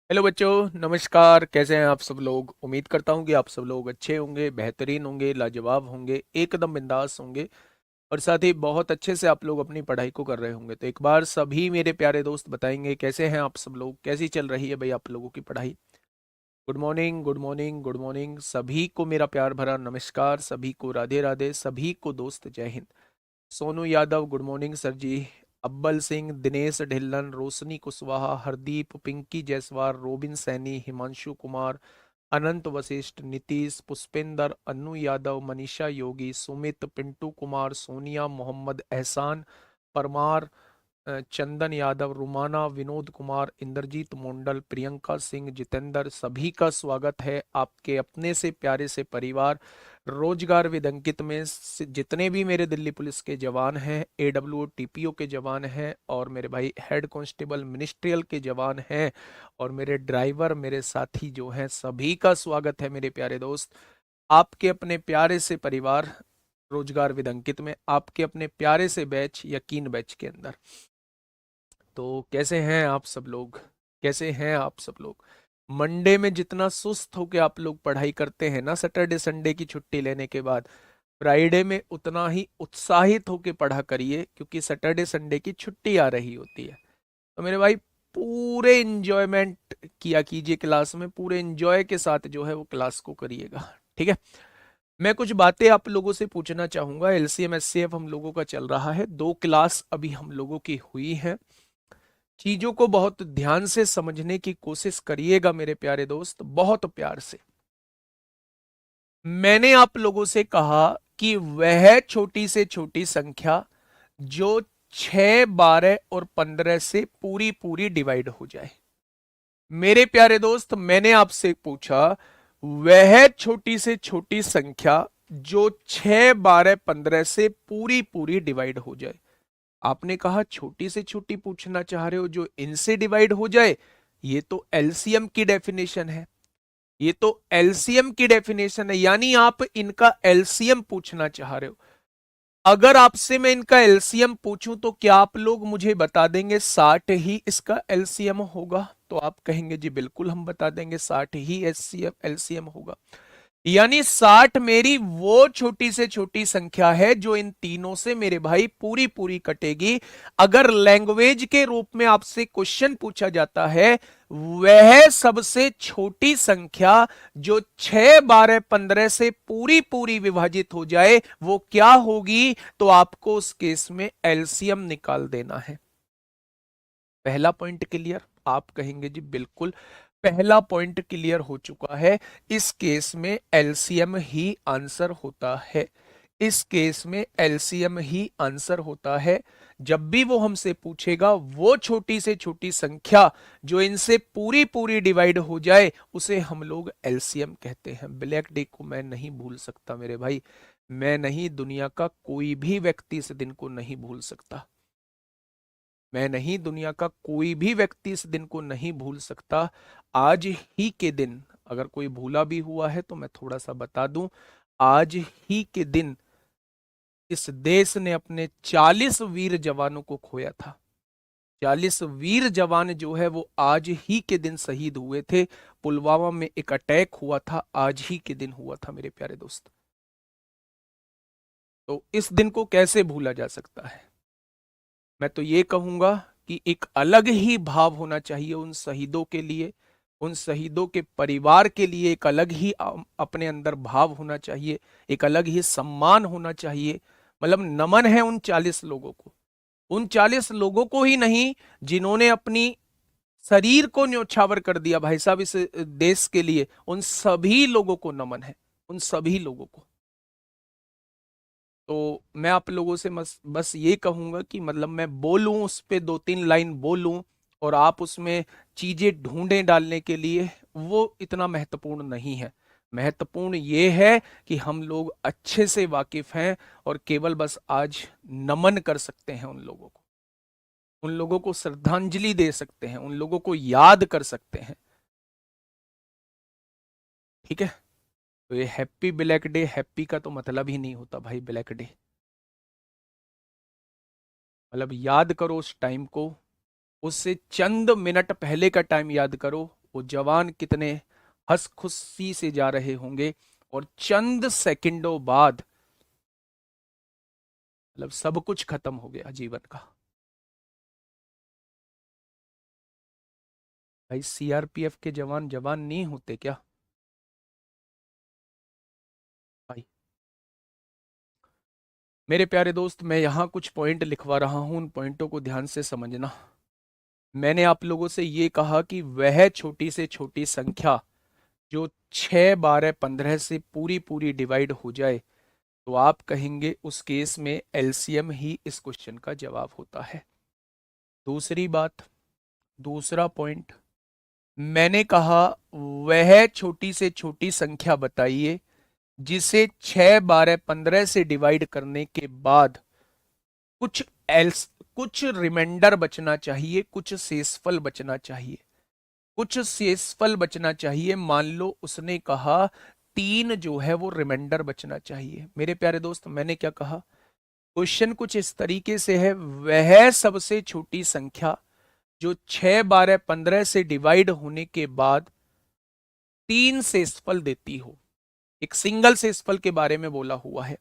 Hello बच्चों, नमस्कार। कैसे हैं आप सब लोग? उम्मीद करता हूं कि आप सब लोग अच्छे होंगे, बेहतरीन होंगे, लाजवाब होंगे, एकदम बिंदास होंगे और साथ ही बहुत अच्छे से आप लोग अपनी पढ़ाई को कर रहे होंगे। तो एक बार सभी मेरे प्यारे दोस्त बताएंगे कैसे हैं आप सब लोग, कैसी चल रही है भाई आप लोगों की पढ़ाई। Good morning, good morning, good morning. सभी को मेरा प्यार भरा नमस्कार, सभी को राधे राधे, सभी को दोस्त जय हिंद। Sonu Yadav good morning sir ji. Abbal Singh, Dinesh Dhillon, Roshni Kushwaha, Hardeep, Pinky Jaiswal, Robin Saini, Himanshu Kumar, Anant Vashisht, Nitish, Pushpendra, Anu Yadav, Manisha Yogi, Sumit, Pintu Kumar, Sonia, Mohammad Ehsan, Parmar, Chandan Yadav, रुमाना, विनोद कुमार, इंद्रजीत मंडल, प्रियंका सिंह, जितेंद्र, सभी का स्वागत है आपके अपने से प्यारे से परिवार रोजगार विद अंकित में। जितने भी मेरे दिल्ली पुलिस के जवान हैं, एडब्ल्यू टीपीओ के जवान हैं और मेरे भाई हेड कांस्टेबल मिनिस्ट्रियल के जवान हैं और मेरे ड्राइवर, मेरे साथी जो हैं, सभी का स्वागत है मेरे प्यारे दोस्त आपके अपने प्यारे से परिवार रोजगार विद अंकित में, आपके अपने प्यारे से बैच यकीन बैच के अंदर। तो कैसे हैं आप सब लोग? कैसे हैं आप सब लोग? मंडे में जितना सुस्त होके आप लोग पढ़ाई करते हैं ना सैटरडे संडे की छुट्टी लेने के बाद, फ्राइडे में उतना ही उत्साहित होके पढ़ा करिए क्योंकि सैटरडे संडे की छुट्टी आ रही होती है। तो मेरे भाई पूरे इंजॉयमेंट किया कीजिए क्लास में, पूरे इंजॉय के साथ जो है वो क्लास को करिएगा। ठीक है। मैं कुछ बातें आप लोगों से पूछना चाहूंगा। एलसीएम एचसीएफ हम लोगों का चल रहा है, 2 क्लास अभी हम लोगों की हुई है। चीजों को बहुत ध्यान से समझने की कोशिश करिएगा मेरे प्यारे दोस्त, बहुत प्यार से। मैंने आप लोगों से कहा कि वह छोटी से छोटी संख्या जो 6, 12 और 15 से पूरी पूरी डिवाइड हो जाए। मेरे प्यारे दोस्त, मैंने आपसे पूछा वह छोटी से छोटी संख्या जो 6, 12, 15 से पूरी पूरी डिवाइड हो जाए। आपने कहा छोटी से छोटी पूछना चाह रहे हो जो इनसे डिवाइड हो जाए। ये तो एलसीएम की डेफिनेशन है, ये तो एलसीएम की डेफिनेशन है, यानी आप इनका एलसीएम पूछना चाह रहे हो। अगर आपसे मैं इनका एलसीएम पूछूं तो क्या आप लोग मुझे बता देंगे 60 ही इसका एलसीएम होगा? तो आप कहेंगे जी बिल्कुल हम बता देंगे 60 ही एलसीएम होगा। यानी 60 मेरी वो छोटी से छोटी संख्या है जो इन तीनों से मेरे भाई पूरी पूरी कटेगी। अगर लैंग्वेज के रूप में आपसे क्वेश्चन पूछा जाता है वह सबसे छोटी संख्या जो 6, 12, 15 से पूरी पूरी विभाजित हो जाए वो क्या होगी? तो आपको उस केस में एलसीएम निकाल देना है। पहला पॉइंट क्लियर? आप कहेंगे जी बिल्कुल पहला पॉइंट क्लियर हो चुका है। इस केस में एलसीएम ही आंसर होता है, इस केस में एलसीएम ही आंसर होता है। जब भी वो हमसे पूछेगा वो छोटी से छोटी संख्या जो इनसे पूरी पूरी डिवाइड हो जाए उसे हम लोग एलसीएम कहते हैं। ब्लैक डे को मैं नहीं भूल सकता मेरे भाई, मैं नहीं, दुनिया का कोई भी व्यक्ति इस दिन को नहीं भूल सकता। मैं नहीं, दुनिया का कोई भी व्यक्ति इस दिन को नहीं भूल सकता। आज ही के दिन अगर कोई भूला भी हुआ है तो मैं थोड़ा सा बता दूं। आज ही के दिन इस देश ने अपने 40 वीर जवानों को खोया था। 40 वीर जवान जो है वो आज ही के दिन शहीद हुए थे। पुलवामा में एक अटैक हुआ था, आज ही के दिन हुआ था मेरे प्यारे दोस्त। तो इस दिन को कैसे भूला जा सकता है? मैं तो ये कहूंगा कि एक अलग ही भाव होना चाहिए उन शहीदों के लिए, उन शहीदों के परिवार के लिए एक अलग ही अपने अंदर भाव होना चाहिए, एक अलग ही सम्मान होना चाहिए। मतलब नमन है उन 40 लोगों को, उन 40 लोगों को ही नहीं जिन्होंने अपनी शरीर को न्योछावर कर दिया भाई साहब इस देश के लिए, उन सभी लोगों को नमन है, उन सभी लोगों को। तो मैं आप लोगों से बस ये कहूंगा कि मतलब मैं बोलूं उस पे 2-3 लाइन बोलूं और आप उसमें चीजें ढूंढें डालने के लिए, वो इतना महत्वपूर्ण नहीं है। महत्वपूर्ण ये है कि हम लोग अच्छे से वाकिफ हैं और केवल बस आज नमन कर सकते हैं उन लोगों को, उन लोगों को श्रद्धांजलि दे सकते हैं, उन लोगों को याद कर सकते हैं। ठीक है। तो ये हैप्पी ब्लैक डे, हैप्पी का तो मतलब ही नहीं होता भाई ब्लैक डे। मतलब याद करो उस टाइम को, उससे चंद मिनट पहले का टाइम याद करो। वो जवान कितने हंस खुशी से जा रहे होंगे और चंद सेकंडों बाद मतलब सब कुछ खत्म हो गया जीवन का। भाई सीआरपीएफ के जवान जवान नहीं होते क्या भाई? मेरे प्यारे दोस्त, मैं यहां कुछ पॉइंट लिखवा रहा हूं, उन पॉइंटों को ध्यान से समझना। मैंने आप लोगों से ये कहा कि वह छोटी से छोटी संख्या जो 6, 12, 15 से पूरी पूरी डिवाइड हो जाए, तो आप कहेंगे उस केस में एलसीएम ही इस क्वेश्चन का जवाब होता है। दूसरी बात, दूसरा पॉइंट, मैंने कहा वह छोटी से छोटी संख्या बताइए जिसे 6, 12, 15 से डिवाइड करने के बाद कुछ एल्स कुछ रिमाइंडर बचना चाहिए, कुछ शेषफल बचना चाहिए, कुछ शेषफल बचना चाहिए। मान लो उसने कहा 3 जो है वो रिमाइंडर बचना चाहिए। मेरे प्यारे दोस्त, मैंने क्या कहा, क्वेश्चन कुछ इस तरीके से है, वह सबसे छोटी संख्या जो 6, 12, 15 से डिवाइड होने के बाद 3 शेषफल देती हो। एक सिंगल शेषफल के बारे में बोला हुआ है।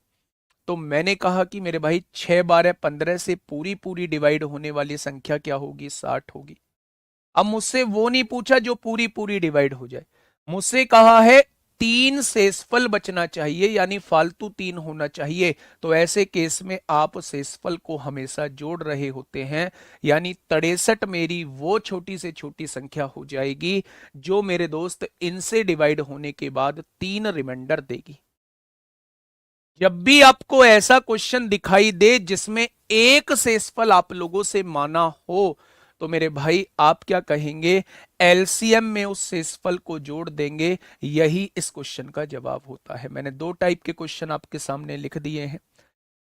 तो मैंने कहा कि मेरे भाई 6, 12, 15 से पूरी पूरी डिवाइड होने वाली संख्या क्या होगी? 60 होगी। अब मुझसे वो नहीं पूछा जो पूरी पूरी डिवाइड हो जाए, मुझसे कहा है 3 शेषफल बचना चाहिए, यानी फालतू 3 होना चाहिए। तो ऐसे केस में आप शेषफल को हमेशा जोड़ रहे होते हैं, यानी 63 मेरी वो छोटी से छोटी संख्या हो जाएगी जो मेरे दोस्त इनसे डिवाइड होने के बाद 3 रिमाइंडर देगी। जब भी आपको ऐसा क्वेश्चन दिखाई दे जिसमें एक शेषफल आप लोगों से माना हो, तो मेरे भाई आप क्या कहेंगे? एलसीएम में उस शेषफल को जोड़ देंगे। यही इस क्वेश्चन का जवाब होता है। मैंने 2 टाइप के क्वेश्चन आपके सामने लिख दिए हैं।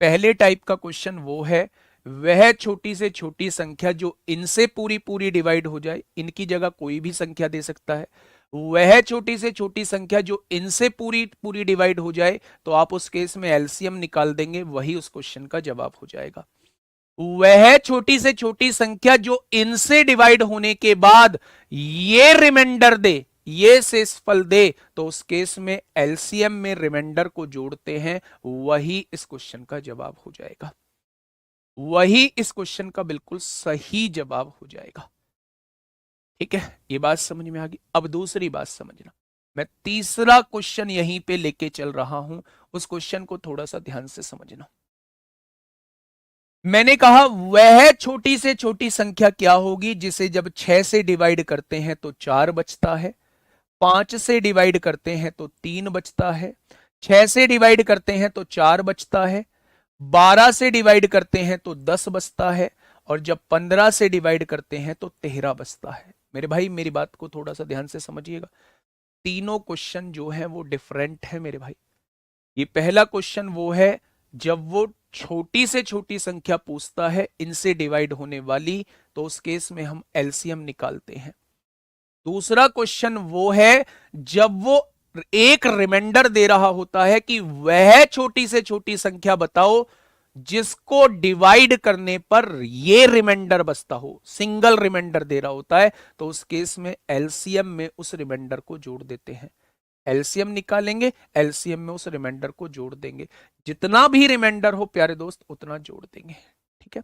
पहले टाइप का क्वेश्चन वो है, वह छोटी से छोटी संख्या जो इनसे पूरी पूरी डिवाइड हो जाए, इनकी जगह कोई भी संख्या दे सकता है। वह छोटी से छोटी संख्या जो इनसे पूरी पूरी डिवाइड हो जाए, तो आप उस केस में एलसीएम निकाल देंगे, वही उस क्वेश्चन का जवाब हो जाएगा। वह छोटी से छोटी संख्या जो इनसे डिवाइड होने के बाद ये रिमाइंडर दे, ये शेषफल दे, तो उस केस में एलसीएम में रिमाइंडर को जोड़ते हैं, वही इस क्वेश्चन का जवाब हो जाएगा। वही इस क्वेश्चन का बिल्कुल सही जवाब हो जाएगा। ठीक है, ये बात समझ में आ गई। अब दूसरी बात समझना, मैं तीसरा क्वेश्चन यहीं पे लेके चल रहा हूं, उस क्वेश्चन को थोड़ा सा ध्यान से समझना। मैंने कहा वह छोटी से छोटी संख्या क्या होगी जिसे जब 6 से डिवाइड करते हैं तो 4 बचता है, 5 से डिवाइड करते हैं तो 3 बचता है, 6 से डिवाइड करते हैं तो 4 बचता है, 12 से डिवाइड करते हैं तो 10 बचता है, और जब 15 से डिवाइड करते हैं तो 13 बचता है। मेरे भाई मेरी बात को थोड़ा सा ध्यान से समझिएगा। तीनों क्वेश्चन जो है वो डिफरेंट है मेरे भाई। ये पहला क्वेश्चन वो है जब वो छोटी से छोटी संख्या पूछता है इनसे डिवाइड होने वाली, तो उस केस में हम एलसीएम निकालते हैं। दूसरा क्वेश्चन वो है जब वो एक रिमाइंडर दे रहा होता है कि वह छोटी से छोटी संख्या बताओ जिसको डिवाइड करने पर ये रिमाइंडर बचता हो, सिंगल रिमाइंडर दे रहा होता है, तो उस केस में एलसीएम में उस रिमाइंडर को जोड़ देते हैं। एलसीएम निकालेंगे, एलसीएम में उस रिमाइंडर को जोड़ देंगे, जितना भी रिमाइंडर हो प्यारे दोस्त उतना जोड़ देंगे। ठीक है।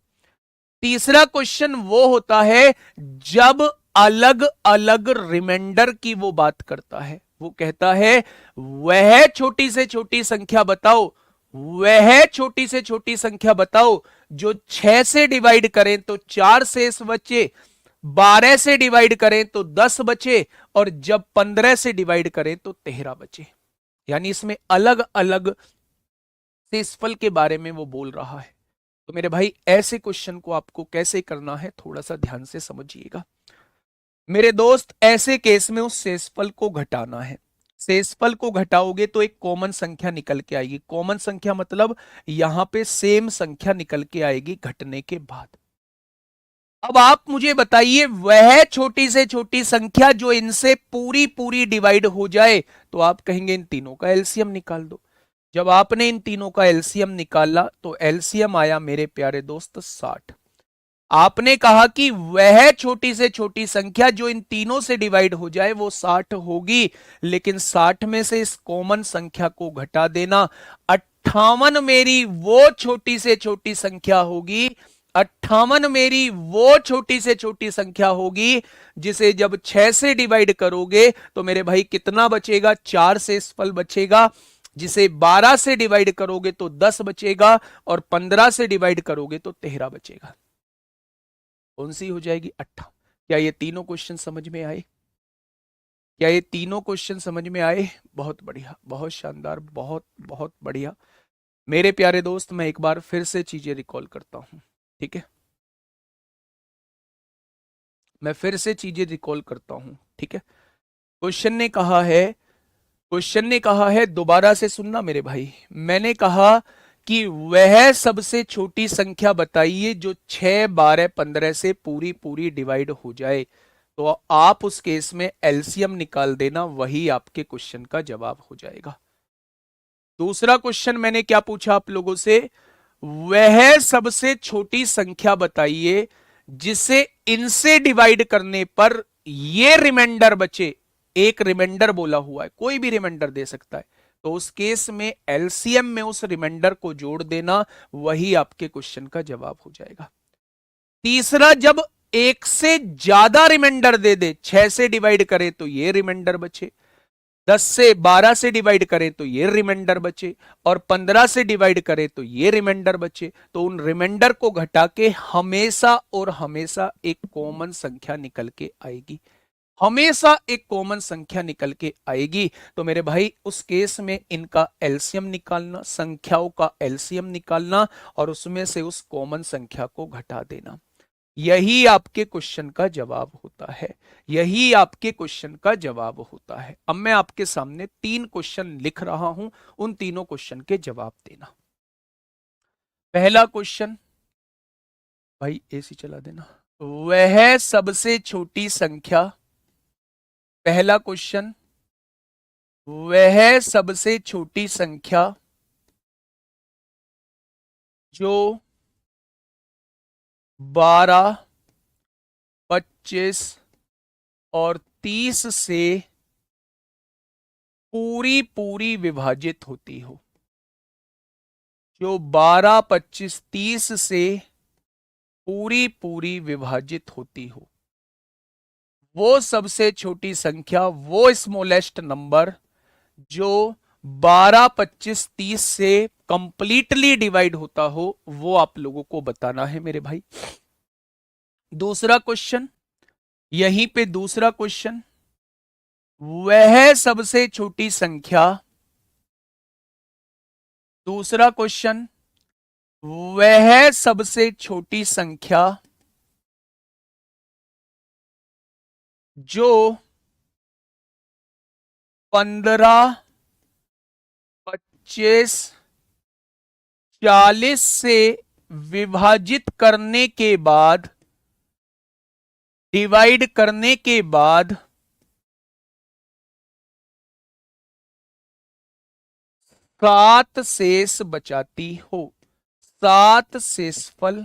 तीसरा क्वेश्चन वो होता है जब अलग अलग रिमाइंडर की वो बात करता है, वो कहता है वह छोटी से छोटी संख्या बताओ, वह छोटी से छोटी संख्या बताओ जो 6 से डिवाइड करें तो 4 शेष बचे, 12 से डिवाइड करें तो 10 बचे, और जब 15 से डिवाइड करें तो 13 बचे। यानी इसमें अलग अलग शेषफल के बारे में वो बोल रहा है। तो मेरे भाई ऐसे क्वेश्चन को आपको कैसे करना है थोड़ा सा ध्यान से समझिएगा। मेरे दोस्त ऐसे केस में उस शेषफल को घटाना है। शेषफल को घटाओगे तो एक कॉमन संख्या निकल के आएगी। कॉमन संख्या मतलब यहां पे सेम संख्या निकल के आएगी घटने के बाद। अब आप मुझे बताइए वह छोटी से छोटी संख्या जो इनसे पूरी पूरी डिवाइड हो जाए, तो आप कहेंगे इन तीनों का एलसीएम निकाल दो। जब आपने इन तीनों का एलसीएम निकाला तो एलसीएम आया मेरे प्यारे दोस्त 60। आपने कहा कि वह छोटी से छोटी संख्या जो इन तीनों से डिवाइड हो जाए वो 60 होगी, लेकिन 60 में से इस कॉमन संख्या को घटा देना। 58 मेरी वो छोटी से छोटी संख्या होगी, 58 मेरी वो छोटी से छोटी संख्या होगी जिसे जब 6 से डिवाइड करोगे तो मेरे भाई कितना बचेगा, 4 से फल बचेगा। जिसे 12 से डिवाइड करोगे तो 10 बचेगा, और 15 से डिवाइड करोगे तो 13 बचेगा। कौन सी हो जाएगी, 8। क्या ये तीनों क्वेश्चन समझ में आए? क्या ये तीनों क्वेश्चन समझ में आए? बहुत बढ़िया, बहुत शानदार, बहुत बहुत बढ़िया। मेरे प्यारे दोस्त, मैं एक बार फिर से चीजें रिकॉल करता हूं, ठीक है? मैं फिर से चीजें रिकॉल करता हूं, ठीक है? क्वेश्चन ने कहा है, क्वेश्चन ने कहा है, दोबारा से सुनना मेरे भाई। मैंने कहा कि वह सबसे छोटी संख्या बताइए जो 6, 12, 15 से पूरी पूरी डिवाइड हो जाए। तो आप उस केस में एलसीएम निकाल देना, वही आपके क्वेश्चन का जवाब हो जाएगा। दूसरा क्वेश्चन मैंने क्या पूछा आप लोगों से, वह सबसे छोटी संख्या बताइए जिसे इनसे डिवाइड करने पर ये रिमाइंडर बचे। एक रिमाइंडर बोला हुआ है, कोई भी रिमाइंडर दे सकता है, तो उस केस में एलसीएम में उस रिमाइंडर को जोड़ देना, वही आपके क्वेश्चन का जवाब हो जाएगा। तीसरा, जब एक से ज्यादा रिमाइंडर दे दे, 6 से डिवाइड करे तो ये रिमाइंडर बचे, 10 से 12 से डिवाइड करें तो ये रिमाइंडर बचे, और 15 से डिवाइड करें तो ये रिमाइंडर बचे, तो उन रिमाइंडर को घटा के हमेशा और हमेशा एक कॉमन संख्या निकल के आएगी, हमेशा एक कॉमन संख्या निकल के आएगी। तो मेरे भाई उस केस में इनका एलसीएम निकालना, संख्याओं का एलसीएम निकालना, और उसमें से उस कॉमन संख्या को घटा देना, यही आपके क्वेश्चन का जवाब होता है, यही आपके क्वेश्चन का जवाब होता है। अब मैं आपके सामने 3 क्वेश्चन लिख रहा हूं, उन तीनों क्वेश्चन के जवाब देना। पहला क्वेश्चन, भाई एसी चला देना। वह सबसे छोटी संख्या, पहला क्वेश्चन, वह सबसे छोटी संख्या जो 12, 25 और 30 से पूरी पूरी विभाजित होती हो, जो 12, 25, 30 से पूरी पूरी विभाजित होती हो, वो सबसे छोटी संख्या, वो स्मॉलेस्ट नंबर जो 12, 25, 30 से कंप्लीटली डिवाइड होता हो, वो आप लोगों को बताना है मेरे भाई। दूसरा क्वेश्चन, यहीं पे दूसरा क्वेश्चन, वह सबसे छोटी संख्या, दूसरा क्वेश्चन, वह सबसे छोटी संख्या जो 15, 25, 40 से विभाजित करने के बाद, डिवाइड करने के बाद 7 शेष बचाती हो, 7 शेषफल,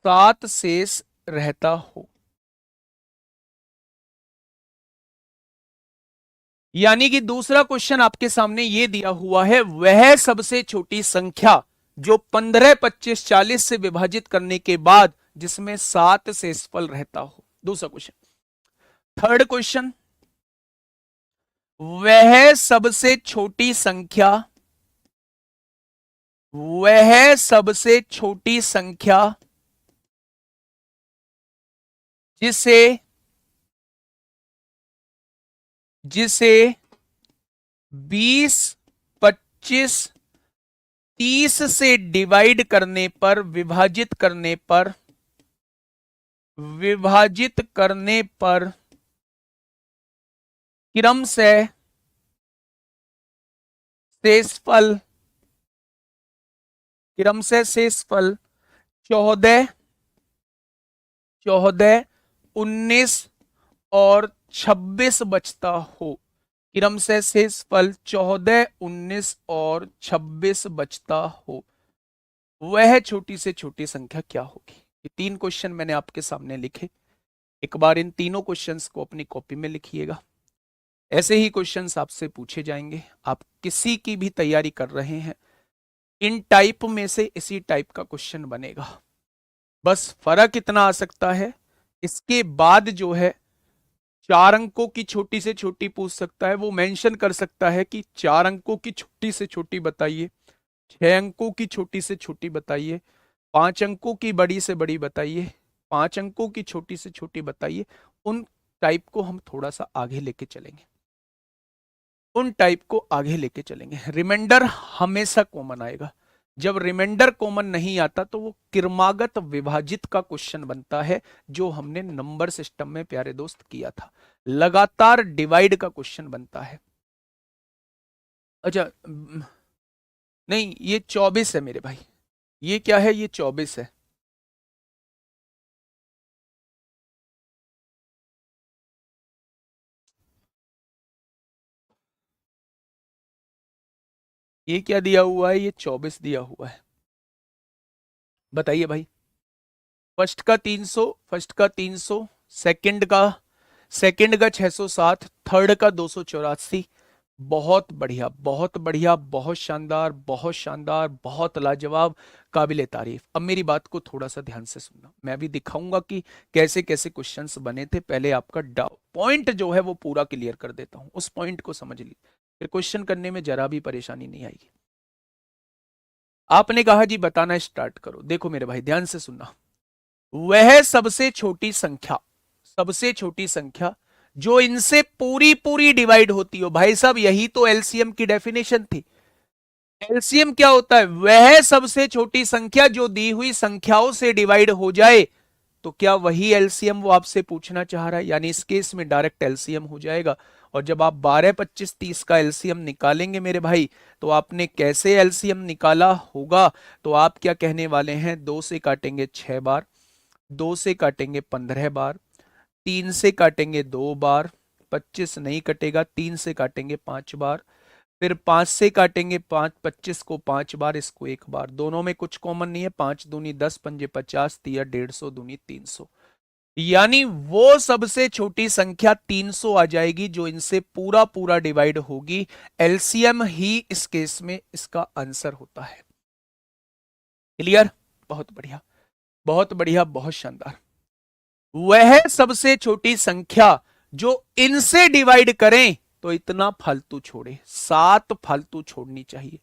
7 शेष रहता हो। यानी कि दूसरा क्वेश्चन आपके सामने यह दिया हुआ है, वह सबसे छोटी संख्या जो 15, 25, 40 से विभाजित करने के बाद जिसमें 7 शेषफल रहता हो। दूसरा क्वेश्चन। थर्ड क्वेश्चन, वह सबसे छोटी संख्या, वह सबसे छोटी संख्या जिसे जिसे 20, 25, 30 से डिवाइड करने पर, विभाजित करने पर, विभाजित करने पर क्रम से शेषफल, क्रम से शेषफल 14, 14, 19 और 26 बचता हो, क्रम से शेषफल 14, 19 और 26 बचता हो, वह छोटी से छोटी संख्या क्या होगी। ये 3 क्वेश्चन मैंने आपके सामने लिखे। एक बार इन तीनों क्वेश्चंस को अपनी कॉपी में लिखिएगा। ऐसे ही क्वेश्चंस आपसे पूछे जाएंगे। आप किसी की भी तैयारी कर रहे हैं, इन टाइप में से इसी टाइप का क्वेश्चन बनेगा। बस फर्क इतना आ सकता है, इसके बाद जो है 4 अंकों की छोटी से छोटी पूछ सकता है, वो मेंशन कर सकता है कि 4 अंकों की छोटी से छोटी बताइए, 6 अंकों की छोटी से छोटी बताइए, 5 अंकों की बड़ी से बड़ी बताइए, 5 अंकों की छोटी से छोटी बताइए। उन टाइप को हम थोड़ा सा आगे लेके चलेंगे, उन टाइप को आगे लेके चलेंगे। रिमाइंडर हमेशा कॉमन आएगा। जब रिमाइंडर कॉमन नहीं आता तो वो क्रमागत विभाजित का क्वेश्चन बनता है, जो हमने नंबर सिस्टम में प्यारे दोस्त किया था। लगातार डिवाइड का क्वेश्चन बनता है। अच्छा नहीं, ये 24 है मेरे भाई। ये क्या है, ये 24 है। ये क्या दिया हुआ है, ये 24 दिया हुआ है। बताइए भाई। फर्स्ट का 300, फर्स्ट का 300, सेकंड का 607, थर्ड का 284। बहुत बढ़िया, बहुत बढ़िया, बहुत शानदार, बहुत शानदार, बहुत लाजवाब, काबिले तारीफ। अब मेरी बात को थोड़ा सा ध्यान से सुनना, मैं भी दिखाऊंगा कि कैसे कैसे क्वेश्चंस बने थे। पहले आपका पॉइंट जो है वो पूरा क्लियर कर देता हूं, उस पॉइंट को समझ लीजिए, फिर क्वेश्चन करने में जरा भी परेशानी नहीं आएगी। आपने कहा जी बताना स्टार्ट करो। देखो मेरे भाई ध्यान से सुनना। वह सबसे छोटी संख्या, सबसे छोटी संख्या जो इनसे पूरी पूरी डिवाइड होती हो। भाई साहब यही तो एलसीएम की डेफिनेशन थी। एलसीएम क्या होता है, वह सबसे छोटी संख्या जो दी हुई संख्याओं से डिवाइड हो जाए। तो क्या वही एलसीएम वो आपसे पूछना चाह रहा है, यानी इस केस में डायरेक्ट एलसीएम हो जाएगा। और जब आप 12, 25, 30 का एलसीएम निकालेंगे मेरे भाई, तो आपने कैसे एलसीएम निकाला होगा, तो आप क्या कहने वाले हैं, 2 से काटेंगे 6 बार, 2 से काटेंगे 15 बार, 3 से काटेंगे 2 बार, 25 नहीं कटेगा, 3 से काटेंगे 5 बार, फिर 5 से काटेंगे 5, 25 को 5 बार, इसको 1 बार। दोनों में कुछ कॉमन नहीं है, 5 दूनी 10, पंजे 50, तिया 150, दूनी 300। यानी वो सबसे छोटी संख्या 300 आ जाएगी जो इनसे पूरा पूरा डिवाइड होगी। एलसीएम ही इस केस में इसका आंसर होता है। क्लियर, बहुत बढ़िया, बहुत बढ़िया, बहुत शानदार। वह सबसे छोटी संख्या जो इनसे डिवाइड करें तो इतना फालतू छोड़े, 7 फालतू छोड़नी चाहिए।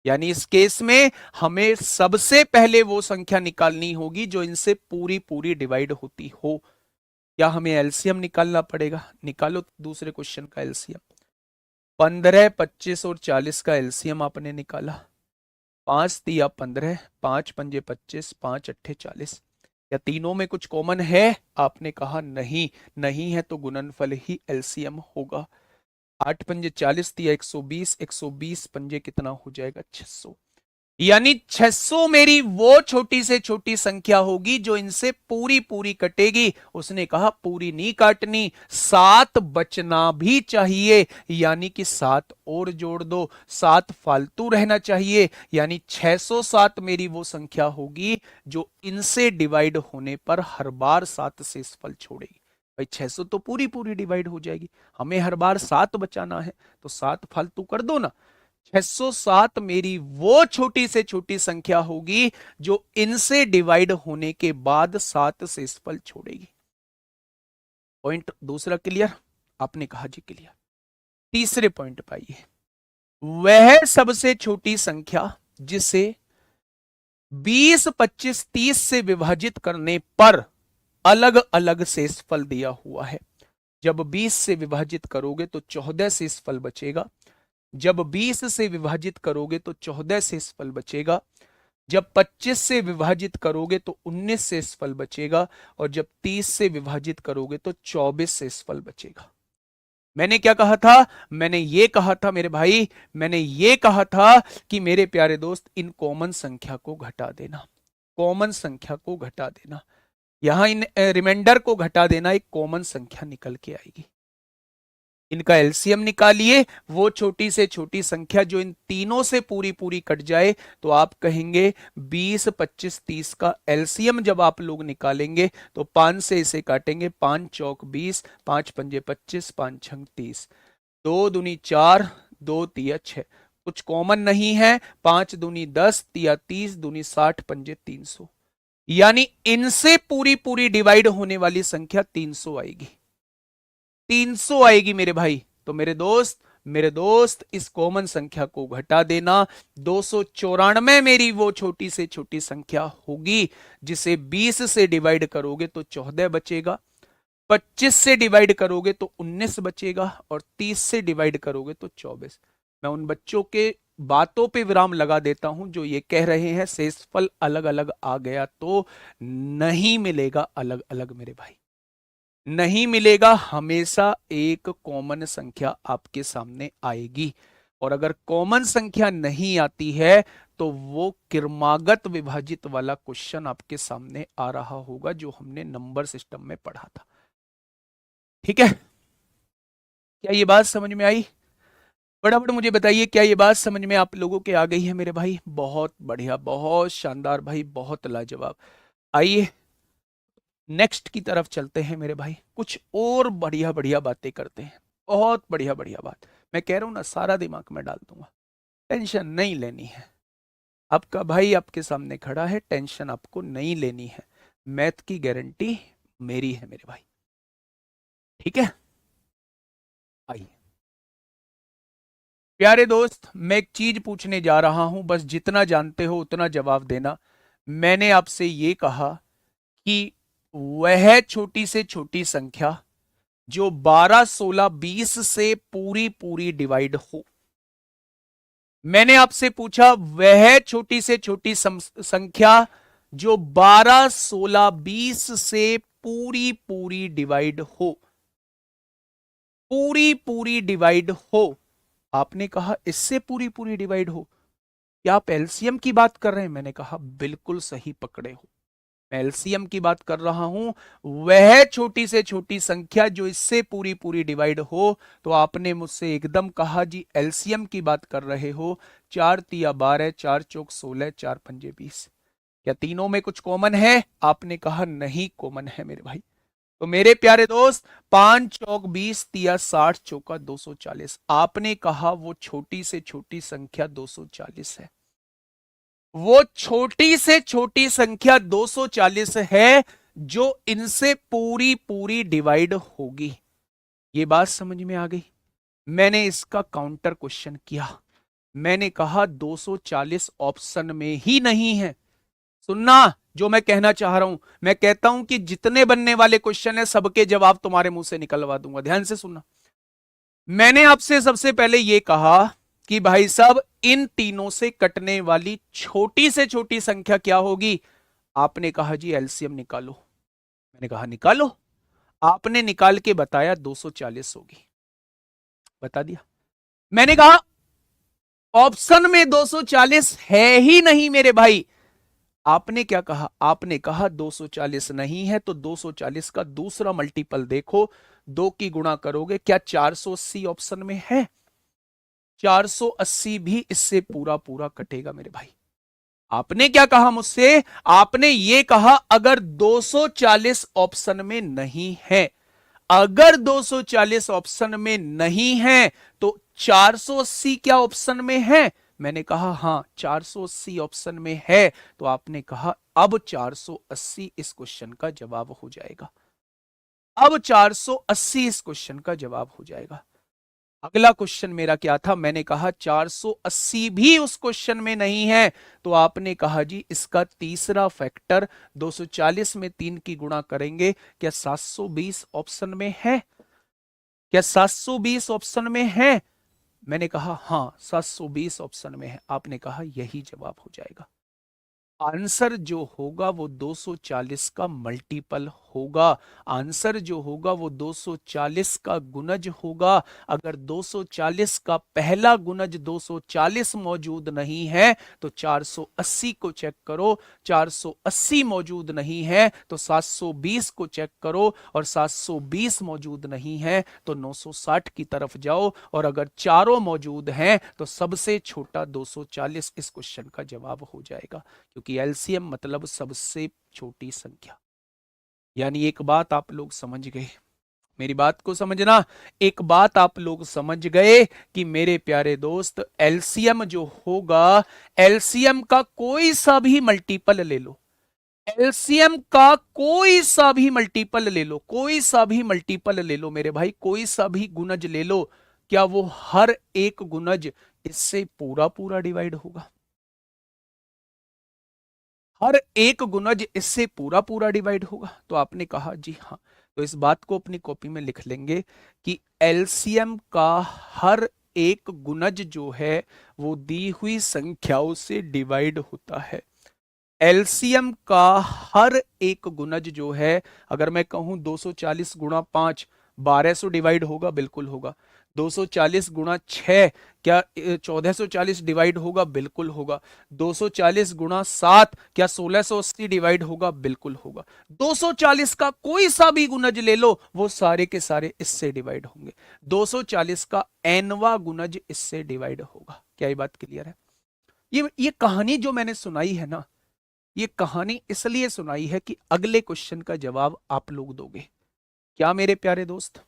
यानी इस केस में हमें सबसे पहले वो संख्या निकालनी होगी जो इनसे पूरी पूरी डिवाइड होती हो। क्या हमें एलसीएम निकालना पड़ेगा, निकालो दूसरे क्वेश्चन का एलसीएम। 15, 25 और 40 का एलसीएम आपने निकाला। 5 तिया 15, 5 पंजे 25, 5 अट्ठे 40। या तीनों में कुछ कॉमन है, आपने कहा नहीं, नहीं है तो गुणनफल ही एलसीएम होगा। 8 पंजे 40 तिया 120, 120 पंजे कितना हो जाएगा, 600। यानी 600 मेरी वो छोटी से छोटी संख्या होगी जो इनसे पूरी पूरी कटेगी। उसने कहा पूरी नहीं काटनी, 7 बचना भी चाहिए, यानी कि 7 और जोड़ दो, 7 फालतू रहना चाहिए। यानी 607 मेरी वो संख्या होगी जो इनसे डिवाइड होने पर हर बार 7 से इस फल छोड़ेगी। भाई 600 तो पूरी पूरी डिवाइड हो जाएगी, हमें हर बार 7 बचाना है, तो 7 फालतू कर दो ना। 607 मेरी वो छोटी से छोटी संख्या होगी जो इनसे डिवाइड होने के बाद 7 से इस फल छोड़ेगी। पॉइंट दूसरा क्लियर, आपने कहा जी क्लियर। तीसरे पॉइंट पर आइए। वह सबसे छोटी संख्या जिसे 20, 25, 30 से विभाजित करने पर अलग अलग शेषफल दिया हुआ है। जब 20 से विभाजित करोगे तो 14 शेषफल बचेगा, जब 20 से विभाजित करोगे तो 14 शेषफल बचेगा, जब 25 से विभाजित करोगे तो 19 शेषफल बचेगा, और जब 30 से विभाजित करोगे तो 24 शेषफल बचेगा। मैंने क्या कहा था, मैंने ये कहा था मेरे भाई, मैंने ये कहा था कि मेरे प्यारे दोस्त इन कॉमन संख्या को घटा देना, कॉमन संख्या को घटा देना। यहां इन रिमाइंडर को घटा देना, एक कॉमन संख्या निकल के आएगी। इनका एलसीएम निकालिए, वो छोटी से छोटी संख्या जो इन तीनों से पूरी पूरी कट जाए, तो आप कहेंगे 20, 25, 30 का एलसीएम जब आप लोग निकालेंगे तो 5 से इसे काटेंगे, 5 चौक 20, 5 पंजे 25, 5 छंग 30, 2 दूनी 4, 2 तिया 6, कुछ कॉमन नहीं है, 5 दूनी 10, तिया 30, दूनी 60, पंजे 300, यानी इनसे पूरी पूरी डिवाइड होने वाली संख्या 300 आएगी, 300 आएगी मेरे भाई। तो मेरे दोस्त इस कॉमन संख्या को घटा देना, 294 मेरी वो छोटी से छोटी संख्या होगी जिसे 20 से डिवाइड करोगे तो 14 बचेगा, 25 से डिवाइड करोगे तो 19 बचेगा, और 30 से डिवाइड करोगे तो 24। मैं उन बच्चों के बातों पे विराम लगा देता हूं जो ये कह रहे हैं शेषफल अलग अलग आ गया, तो नहीं मिलेगा अलग अलग मेरे भाई, नहीं मिलेगा, हमेशा एक कॉमन संख्या आपके सामने आएगी। और अगर कॉमन संख्या नहीं आती है तो वो क्रमागत विभाजित वाला क्वेश्चन आपके सामने आ रहा होगा जो हमने नंबर सिस्टम में पढ़ा था। ठीक है, क्या ये बात समझ में आई? फटाफट मुझे बताइए, क्या ये बात समझ में आप लोगों के आ गई है मेरे भाई? बहुत बढ़िया, बहुत शानदार भाई, बहुत लाजवाब। आइए नेक्स्ट की तरफ चलते हैं मेरे भाई, कुछ और बढ़िया बढ़िया बातें करते हैं, बहुत बढ़िया बढ़िया बात। मैं कह रहा हूं ना, सारा दिमाग में डाल दूंगा, टेंशन नहीं लेनी है। आपका भाई आपके सामने खड़ा है, टेंशन आपको नहीं लेनी है, मैथ की गारंटी मेरी है मेरे भाई। ठीक है, आइए प्यारे दोस्त, मैं एक चीज पूछने जा रहा हूं, बस जितना जानते हो उतना जवाब देना। मैंने आपसे ये कहा कि वह छोटी से छोटी संख्या जो 12, 16, 20 से पूरी पूरी डिवाइड हो। मैंने आपसे पूछा वह छोटी से छोटी संख्या जो 12, 16, 20 से पूरी पूरी डिवाइड हो, पूरी पूरी डिवाइड हो। आपने कहा इससे पूरी पूरी डिवाइड हो, क्या आप एलसीएम की बात कर रहे हैं? मैंने कहा बिल्कुल सही पकड़े हो, मैं एलसीएम की बात कर रहा हूं, वह छोटी से छोटी संख्या जो इससे पूरी पूरी डिवाइड हो। तो आपने मुझसे एकदम कहा जी एलसीएम की बात कर रहे हो, 4 तिया 12, 4 चौक 16, 4 पंजे 20, क्या तीनों में कुछ कॉमन है? आपने कहा नहीं कॉमन है मेरे भाई। तो मेरे प्यारे दोस्त, 5 चौक 20 तिया 60, चौका 240, आपने कहा वो छोटी से छोटी संख्या 240 है, वो छोटी से छोटी संख्या 240 है जो इनसे पूरी पूरी डिवाइड होगी। ये बात समझ में आ गई? मैंने इसका काउंटर क्वेश्चन किया, मैंने कहा 240 ऑप्शन में ही नहीं है। सुनना जो मैं कहना चाह रहा हूं, मैं कहता हूं कि जितने बनने वाले क्वेश्चन है सबके जवाब तुम्हारे मुंह से निकलवा दूंगा, ध्यान से सुनना। मैंने आपसे सबसे पहले यह कहा कि भाई साहब इन तीनों से कटने वाली छोटी से छोटी संख्या क्या होगी? आपने कहा जी एलसीएम निकालो, मैंने कहा निकालो, आपने निकाल के बताया 240 होगी, बता दिया। मैंने कहा ऑप्शन में 240 है ही नहीं मेरे भाई। आपने क्या कहा? आपने कहा 240 नहीं है तो 240 का दूसरा मल्टीपल देखो, 2 की गुणा करोगे, क्या 480 ऑप्शन में है? 480 भी इससे पूरा पूरा कटेगा मेरे भाई। आपने क्या कहा मुझसे? आपने ये कहा अगर 240 ऑप्शन में नहीं है, अगर 240 ऑप्शन में नहीं है तो 480 क्या ऑप्शन में है? मैंने कहा हां 480 ऑप्शन में है। तो आपने कहा अब 480 इस क्वेश्चन का जवाब हो जाएगा, अब 480 इस क्वेश्चन का जवाब हो जाएगा। अगला क्वेश्चन मेरा क्या था? मैंने कहा 480 भी उस क्वेश्चन में नहीं है। तो आपने कहा जी इसका तीसरा फैक्टर 240 में 3 की गुणा करेंगे, क्या 720 ऑप्शन में है? क्या 720 ऑप्शन में है? मैंने कहा हां 720 ऑप्शन में है। आपने कहा यही जवाब हो जाएगा। आंसर जो होगा वो 240 का मल्टीपल होगा? आंसर जो होगा वो 240 का गुणज होगा। अगर 240 का पहला गुणज 240 मौजूद नहीं है तो 480 को चेक करो, 480 मौजूद नहीं है तो 720 को चेक करो, और 720 मौजूद नहीं है तो 960 की तरफ जाओ, और अगर चारों मौजूद हैं तो सबसे छोटा 240 इस क्वेश्चन का जवाब हो जाएगा, क्योंकि एलसीएम मतलब सबसे छोटी संख्या। यानी एक बात आप लोग समझ गए, मेरी बात को समझना, एक बात आप लोग समझ गए कि मेरे प्यारे दोस्त एलसीएम जो होगा, एलसीएम का कोई सा भी मल्टीपल ले लो, एलसीएम का कोई सा भी मल्टीपल ले लो, कोई सा भी मल्टीपल ले लो मेरे भाई, कोई सा भी गुणज ले लो, क्या वो हर एक गुणज इससे पूरा पूरा डिवाइड होगा? हर एक गुणज इससे पूरा पूरा डिवाइड होगा? तो आपने कहा जी हाँ, तो इस बात को अपनी कॉपी में लिख लेंगे कि एलसीएम का हर एक गुणज जो है वो दी हुई संख्याओं से डिवाइड होता है। एलसीएम का हर एक गुणज जो है, अगर मैं कहूं 240 गुणा 5 1200 डिवाइड होगा, बिल्कुल होगा। 240 गुणा 6 क्या 1440 डिवाइड होगा, बिल्कुल होगा। 240 गुणा 7 क्या 1680 डिवाइड होगा, बिल्कुल होगा। 240 का कोई सा भी गुणज ले लो, वो सारे के सारे इससे डिवाइड होंगे। 240 का एनवा गुणज इससे डिवाइड होगा। क्या ये बात क्लियर है? ये कहानी जो मैंने सुनाई है ना, ये कहानी इसलिए सुनाई है कि अगले क्वेश्चन का जवाब आप लोग दोगे। क्या मेरे प्यारे दोस्त?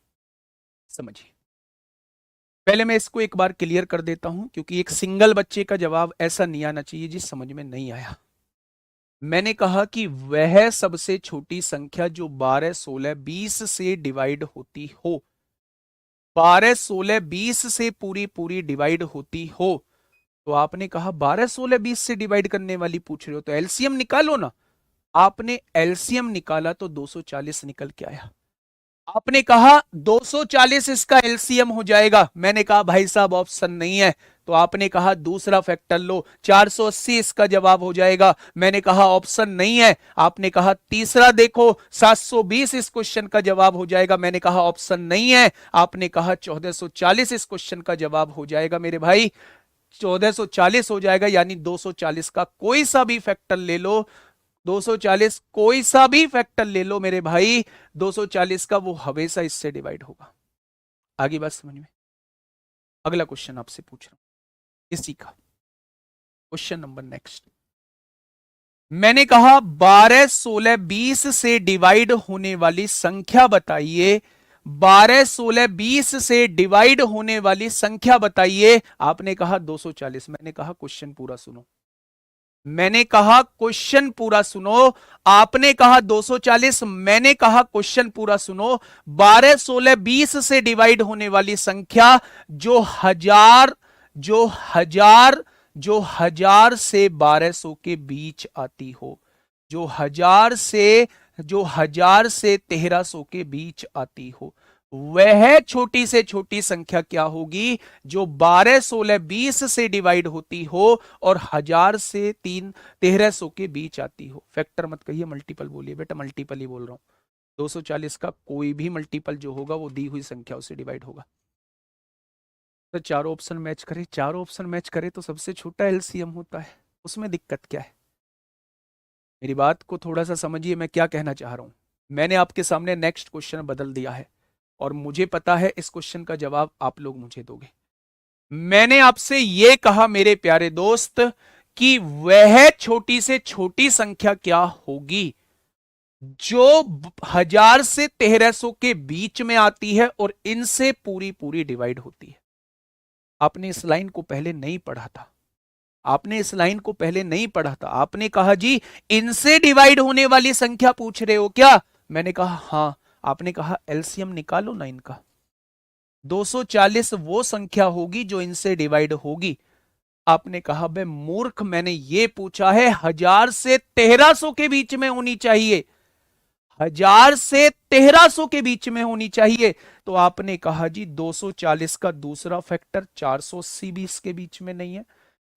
समझिए, पहले मैं इसको एक बार क्लियर कर देता हूं, क्योंकि एक सिंगल बच्चे का जवाब ऐसा नहीं आना चाहिए जी समझ में नहीं आया। मैंने कहा कि वह सबसे छोटी संख्या जो 12 16 20 से डिवाइड होती हो, 12 16 20 से पूरी पूरी डिवाइड होती हो। तो आपने कहा 12 16 20 से डिवाइड करने वाली पूछ रहे हो तो एलसीएम निकालो ना। आपने एलसीएम निकाला तो 240 निकल के आया। आपने कहा 240 इसका एलसीएम हो जाएगा, मैंने कहा भाई साहब ऑप्शन नहीं है। तो आपने कहा दूसरा फैक्टर लो, 480 इसका जवाब हो जाएगा, मैंने कहा ऑप्शन नहीं है। आपने कहा तीसरा देखो, 720 इस क्वेश्चन का जवाब हो जाएगा, मैंने कहा ऑप्शन नहीं है। आपने कहा 1440 इस क्वेश्चन का जवाब हो जाएगा, मेरे भाई 1440 हो जाएगा। यानी 240 का कोई सा भी फैक्टर ले लो, 240 कोई सा भी फैक्टर ले लो मेरे भाई, 240 का वो हमेशा इससे डिवाइड होगा। आगे बात समझ में? अगला क्वेश्चन आपसे पूछ रहा हूं इसी का, क्वेश्चन नंबर नेक्स्ट। मैंने कहा 12 16 20 से डिवाइड होने वाली संख्या बताइए, 12 16 20 से डिवाइड होने वाली संख्या बताइए। आपने कहा 240, मैंने कहा क्वेश्चन पूरा सुनो, मैंने कहा क्वेश्चन पूरा सुनो। आपने कहा 240, मैंने कहा क्वेश्चन पूरा सुनो। 12 16 20 से डिवाइड होने वाली संख्या जो हजार से 1200 के बीच आती हो, जो हजार से 1300 के बीच आती हो, वह छोटी से छोटी संख्या क्या होगी जो 12 16 20 से डिवाइड होती हो और 1000 से 1300 के बीच आती हो। फैक्टर मत कहिए, मल्टीपल बोलिए बेटा, मल्टीपल ही बोल रहा हूं। 240 का कोई भी मल्टीपल जो होगा वो दी हुई संख्याओं से डिवाइड होगा। तो चारों ऑप्शन मैच करे, चारों ऑप्शन मैच करे तो सबसे छोटा एलसीएम होता है, उसमें दिक्कत क्या है? मेरी बात को थोड़ा सा समझिए, मैं क्या कहना चाह रहा हूं। मैंने आपके सामने नेक्स्ट क्वेश्चन बदल दिया है और मुझे पता है इस क्वेश्चन का जवाब आप लोग मुझे दोगे। मैंने आपसे यह कहा मेरे प्यारे दोस्त कि वह छोटी से छोटी संख्या क्या होगी जो 1000 से 1300 के बीच में आती है और इनसे पूरी पूरी डिवाइड होती है। आपने इस लाइन को पहले नहीं पढ़ा था, आपने इस लाइन को पहले नहीं पढ़ा था। आपने कहा जी इनसे डिवाइड होने वाली संख्या पूछ रहे हो क्या? मैंने कहा हां। आपने कहा एलसीएम निकालो ना इनका। 240 वो संख्या होगी जो इनसे डिवाइड होगी। आपने कहा बे मूर्ख, मैंने ये पूछा है 1000 से 1300 के बीच में होनी चाहिए, 1000 से 1300 के बीच में होनी चाहिए। तो आपने कहा जी 240 का दूसरा फैक्टर 480 20 के बीच में नहीं है,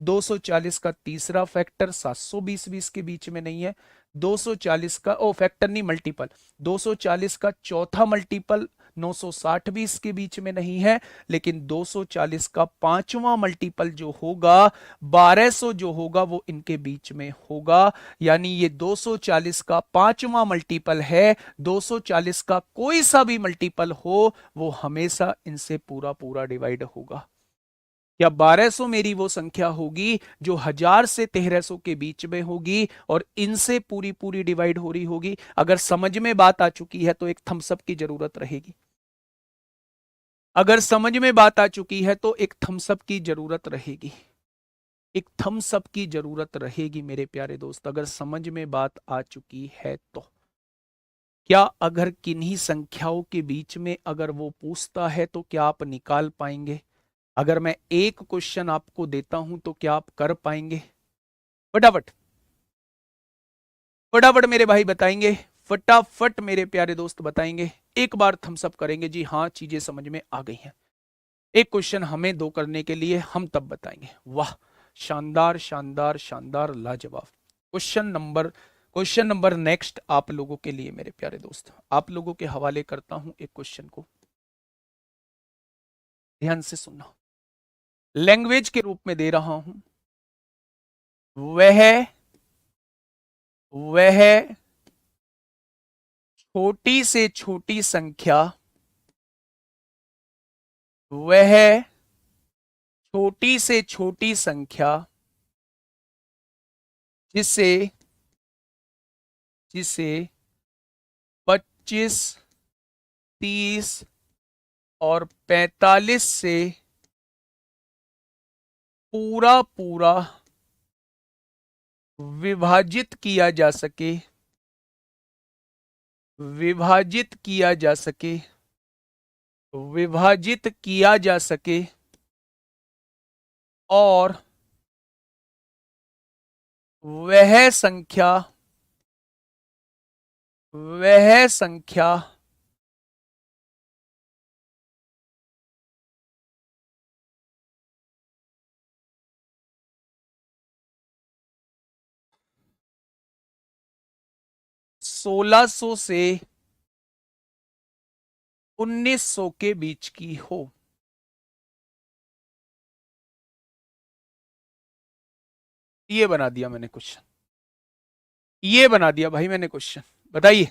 240 का तीसरा फैक्टर 720 20 के बीच में नहीं है, 240 का फैक्टर नहीं, मल्टीपल, 240 का चौथा मल्टीपल 960 भी इसके बीच में नहीं है, लेकिन 240 का पांचवा मल्टीपल जो होगा 1200 जो होगा वो इनके बीच में होगा। यानी ये 240 का पांचवा मल्टीपल है। 240 का कोई सा भी मल्टीपल हो वो हमेशा इनसे पूरा पूरा डिवाइड होगा। या 1200 मेरी वो संख्या होगी जो 1000 से 1300 के बीच में होगी और इनसे पूरी पूरी डिवाइड हो रही होगी। अगर समझ में बात आ चुकी है तो एक थम्सअप की जरूरत रहेगी। अगर समझ में बात आ चुकी है तो एक थम्सअप की जरूरत रहेगी। एक थम्सअप की जरूरत रहेगी मेरे प्यारे दोस्त, अगर समझ में बात आ चुकी है तो। क्या अगर किन्हीं संख्याओं के बीच में अगर वो पूछता है तो क्या आप निकाल पाएंगे? अगर मैं एक क्वेश्चन आपको देता हूं तो क्या आप कर पाएंगे? फटाफट फटाफट मेरे भाई बताएंगे, फटाफट मेरे प्यारे दोस्त बताएंगे। एक बार थम्स अप करेंगे जी हाँ चीजें समझ में आ गई हैं। एक क्वेश्चन हमें दो करने के लिए, हम तब बताएंगे। वाह, शानदार शानदार शानदार, लाजवाब। क्वेश्चन नंबर नेक्स्ट आप लोगों के लिए मेरे प्यारे दोस्त, आप लोगों के हवाले करता हूं एक क्वेश्चन को, ध्यान से सुनना। लैंग्वेज के रूप में दे रहा हूं। वह वह छोटी से छोटी संख्या, वह छोटी से छोटी संख्या जिसे जिसे 25, 30 और 45 से पूरा पूरा विभाजित किया जा सके, विभाजित किया जा सके, विभाजित किया जा सके और वह संख्या, वह संख्या 1600 से 1900 के बीच की हो। ये बना दिया मैंने क्वेश्चन, ये बना दिया भाई मैंने क्वेश्चन, बताइए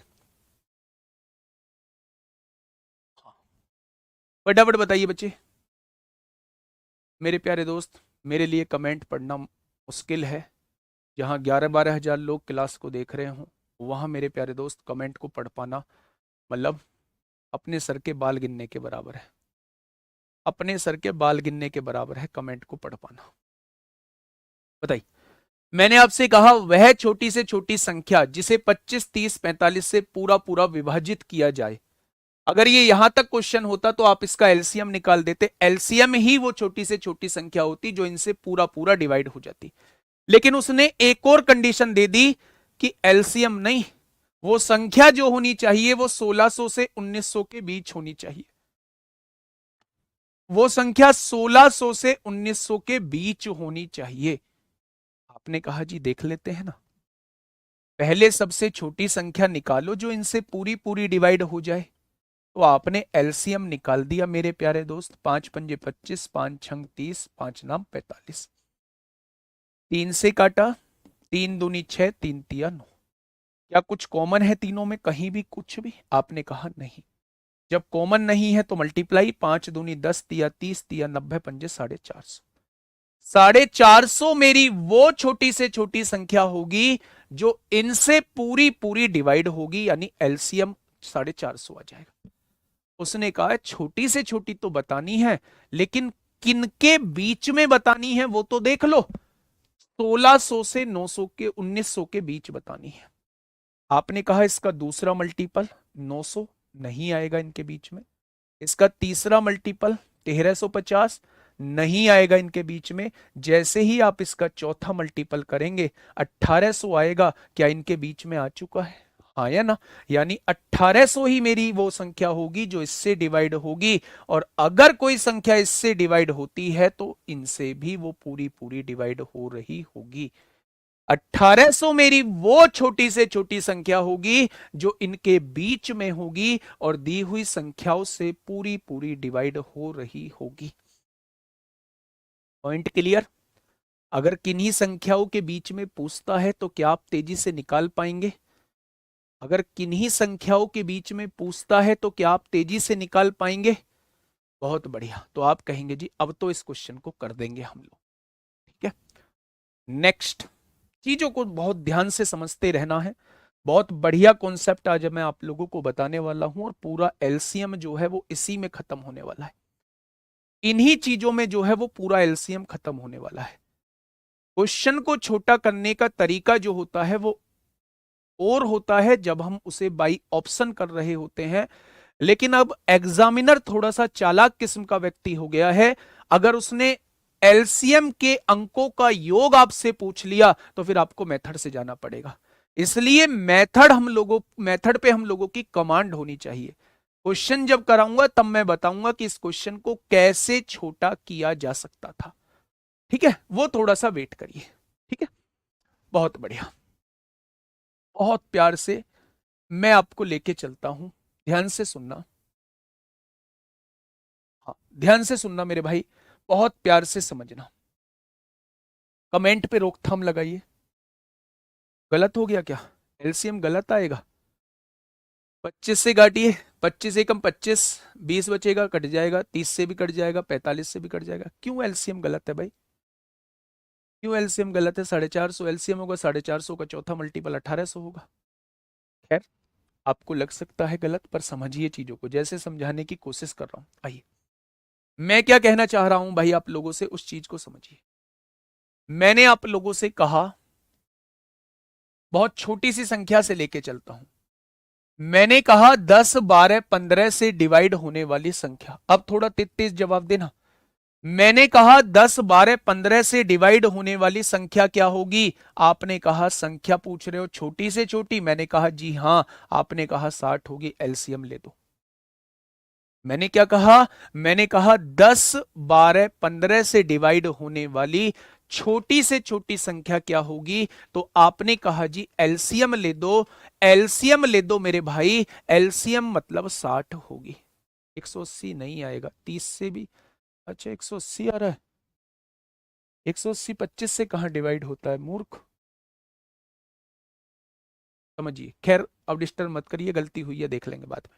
फटाफट बताइए बच्चे। मेरे प्यारे दोस्त, मेरे लिए कमेंट पढ़ना मुश्किल है। जहां 11-12 हजार लोग क्लास को देख रहे हों वहां मेरे प्यारे दोस्त कमेंट को पढ़ पाना मतलब अपने सर के बाल गिनने के बराबर है। अपने सर के बाल गिनने के बराबर है कमेंट को पढ़ पाना। बताइए, मैंने आपसे कहा वह छोटी से छोटी संख्या जिसे 25, 30, 45 से पूरा पूरा विभाजित किया जाए। अगर ये यहां तक क्वेश्चन होता तो आप इसका एलसीएम निकाल देते। एलसीएम ही वो छोटी से छोटी संख्या होती जो इनसे पूरा पूरा डिवाइड हो जाती। लेकिन उसने एक और कंडीशन दे दी कि एलसीएम नहीं, वो संख्या जो होनी चाहिए वो 1600 से 1900 के बीच होनी चाहिए। वो संख्या 1600 से 1900 के बीच होनी चाहिए। आपने कहा जी देख लेते हैं ना, पहले सबसे छोटी संख्या निकालो जो इनसे पूरी पूरी डिवाइड हो जाए। तो आपने एलसीएम निकाल दिया मेरे प्यारे दोस्त। 5 पंजे 25, 5 छंग 30, 5 नाम 45। 3 से काटा, 3 दूनी 6, 3 तिया 9। क्या कुछ कॉमन है तीनों में कहीं भी कुछ भी? आपने कहा नहीं। जब कॉमन नहीं है तो मल्टीप्लाई, 5 दूनी 10, तिया 30, तिया 90, पंजे 450। 450 मेरी वो छोटी से छोटी संख्या होगी जो इनसे पूरी पूरी डिवाइड होगी, यानी एलसीएम 450 आ जाएगा। उसने कहा छोटी से छोटी तो बतानी है लेकिन किनके बीच में बतानी है वो तो देख लो। 1600 से 900 के 1900 के बीच बतानी है। आपने कहा इसका दूसरा मल्टीपल 900 नहीं आएगा इनके बीच में। इसका तीसरा मल्टीपल 1350 नहीं आएगा इनके बीच में। जैसे ही आप इसका चौथा मल्टीपल करेंगे 1800 आएगा। क्या इनके बीच में आ चुका है? हाँ या ना? यानी 1800 ही मेरी वो संख्या होगी जो इससे डिवाइड होगी। और अगर कोई संख्या इससे डिवाइड होती है तो इनसे भी वो पूरी पूरी डिवाइड हो रही होगी। 1800 मेरी वो छोटी से छोटी संख्या होगी जो इनके बीच में होगी और दी हुई संख्याओं से पूरी पूरी डिवाइड हो रही होगी। Point clear? अगर किन्हीं संख्याओं के बीच में पूछता है तो क्या आप तेजी से निकाल पाएंगे? अगर किन्हीं संख्याओं के बीच में पूछता है तो क्या आप तेजी से निकाल पाएंगे? बहुत बढ़िया, तो आप कहेंगे जी अब तो इस क्वेश्चन को कर देंगे हम लोग। ठीक है, नेक्स्ट, चीजों को बहुत ध्यान से समझते रहना है। बहुत बढ़िया कॉन्सेप्ट आज मैं आप लोगों को बताने वाला हूं और पूरा एलसीएम जो है वो इसी में खत्म होने वाला है। इन्हीं चीजों में जो है वो पूरा एलसीएम खत्म होने वाला है। क्वेश्चन को छोटा करने का तरीका जो होता है वो और होता है जब हम उसे बाई ऑप्शन कर रहे होते हैं, लेकिन अब एग्जामिनर थोड़ा सा चालाक किस्म का व्यक्ति हो गया है। अगर उसने एलसीएम के अंकों का योग आपसे पूछ लिया तो फिर आपको मेथड से जाना पड़ेगा। इसलिए मेथड पे हम लोगों की कमांड होनी चाहिए। क्वेश्चन जब कराऊंगा तब मैं बताऊंगा कि इस क्वेश्चन को कैसे छोटा किया जा सकता था। ठीक है, वो थोड़ा सा वेट करिए। ठीक है, बहुत बढ़िया, बहुत प्यार से मैं आपको लेके चलता हूं। ध्यान से सुनना, हाँ ध्यान से सुनना मेरे भाई, बहुत प्यार से समझना। कमेंट पे रोकथाम लगाइए। गलत हो गया क्या? एलसीएम गलत आएगा? 25 से काटिए, 25 एकम 25, 20 बचेगा, कट जाएगा, 30 से भी कट जाएगा, 45 से भी कट जाएगा। क्यों एलसीएम गलत है भाई? क्यों एलसीएम गलत है? 450 एलसीएम होगा, 450 का चौथा मल्टीपल 1800 होगा। खैर, आपको लग सकता है गलत, पर समझिए चीजों को, जैसे समझाने की कोशिश कर रहा हूं। आइए, मैं क्या कहना चाह रहा हूं भाई आप लोगों से, उस चीज को समझिए। मैंने आप लोगों से कहा बहुत छोटी सी संख्या से लेके चलता हूं। मैंने कहा 10, 12, 15 से डिवाइड होने वाली संख्या। अब थोड़ा तेज तेज जवाब देना। मैंने कहा 10, 12, 15 से डिवाइड होने वाली संख्या क्या होगी? आपने कहा संख्या पूछ रहे हो छोटी से छोटी, मैंने कहा जी हां। आपने कहा 60 होगी, एलसीएम ले दो। मैंने क्या कहा? मैंने कहा 10, 12, 15 से डिवाइड होने वाली छोटी से छोटी संख्या क्या होगी? तो आपने कहा जी एलसीएम ले दो। एलसीएम ले दो मेरे भाई, एलसीएम मतलब 60 होगी। 180 नहीं आएगा, 30 से भी, अच्छा 180 आ रहा है। 180 25 से कहां डिवाइड होता है मूर्ख? समझिए, खैर अब डिस्टर्ब मत करिए, गलती हुई है देख लेंगे बाद में।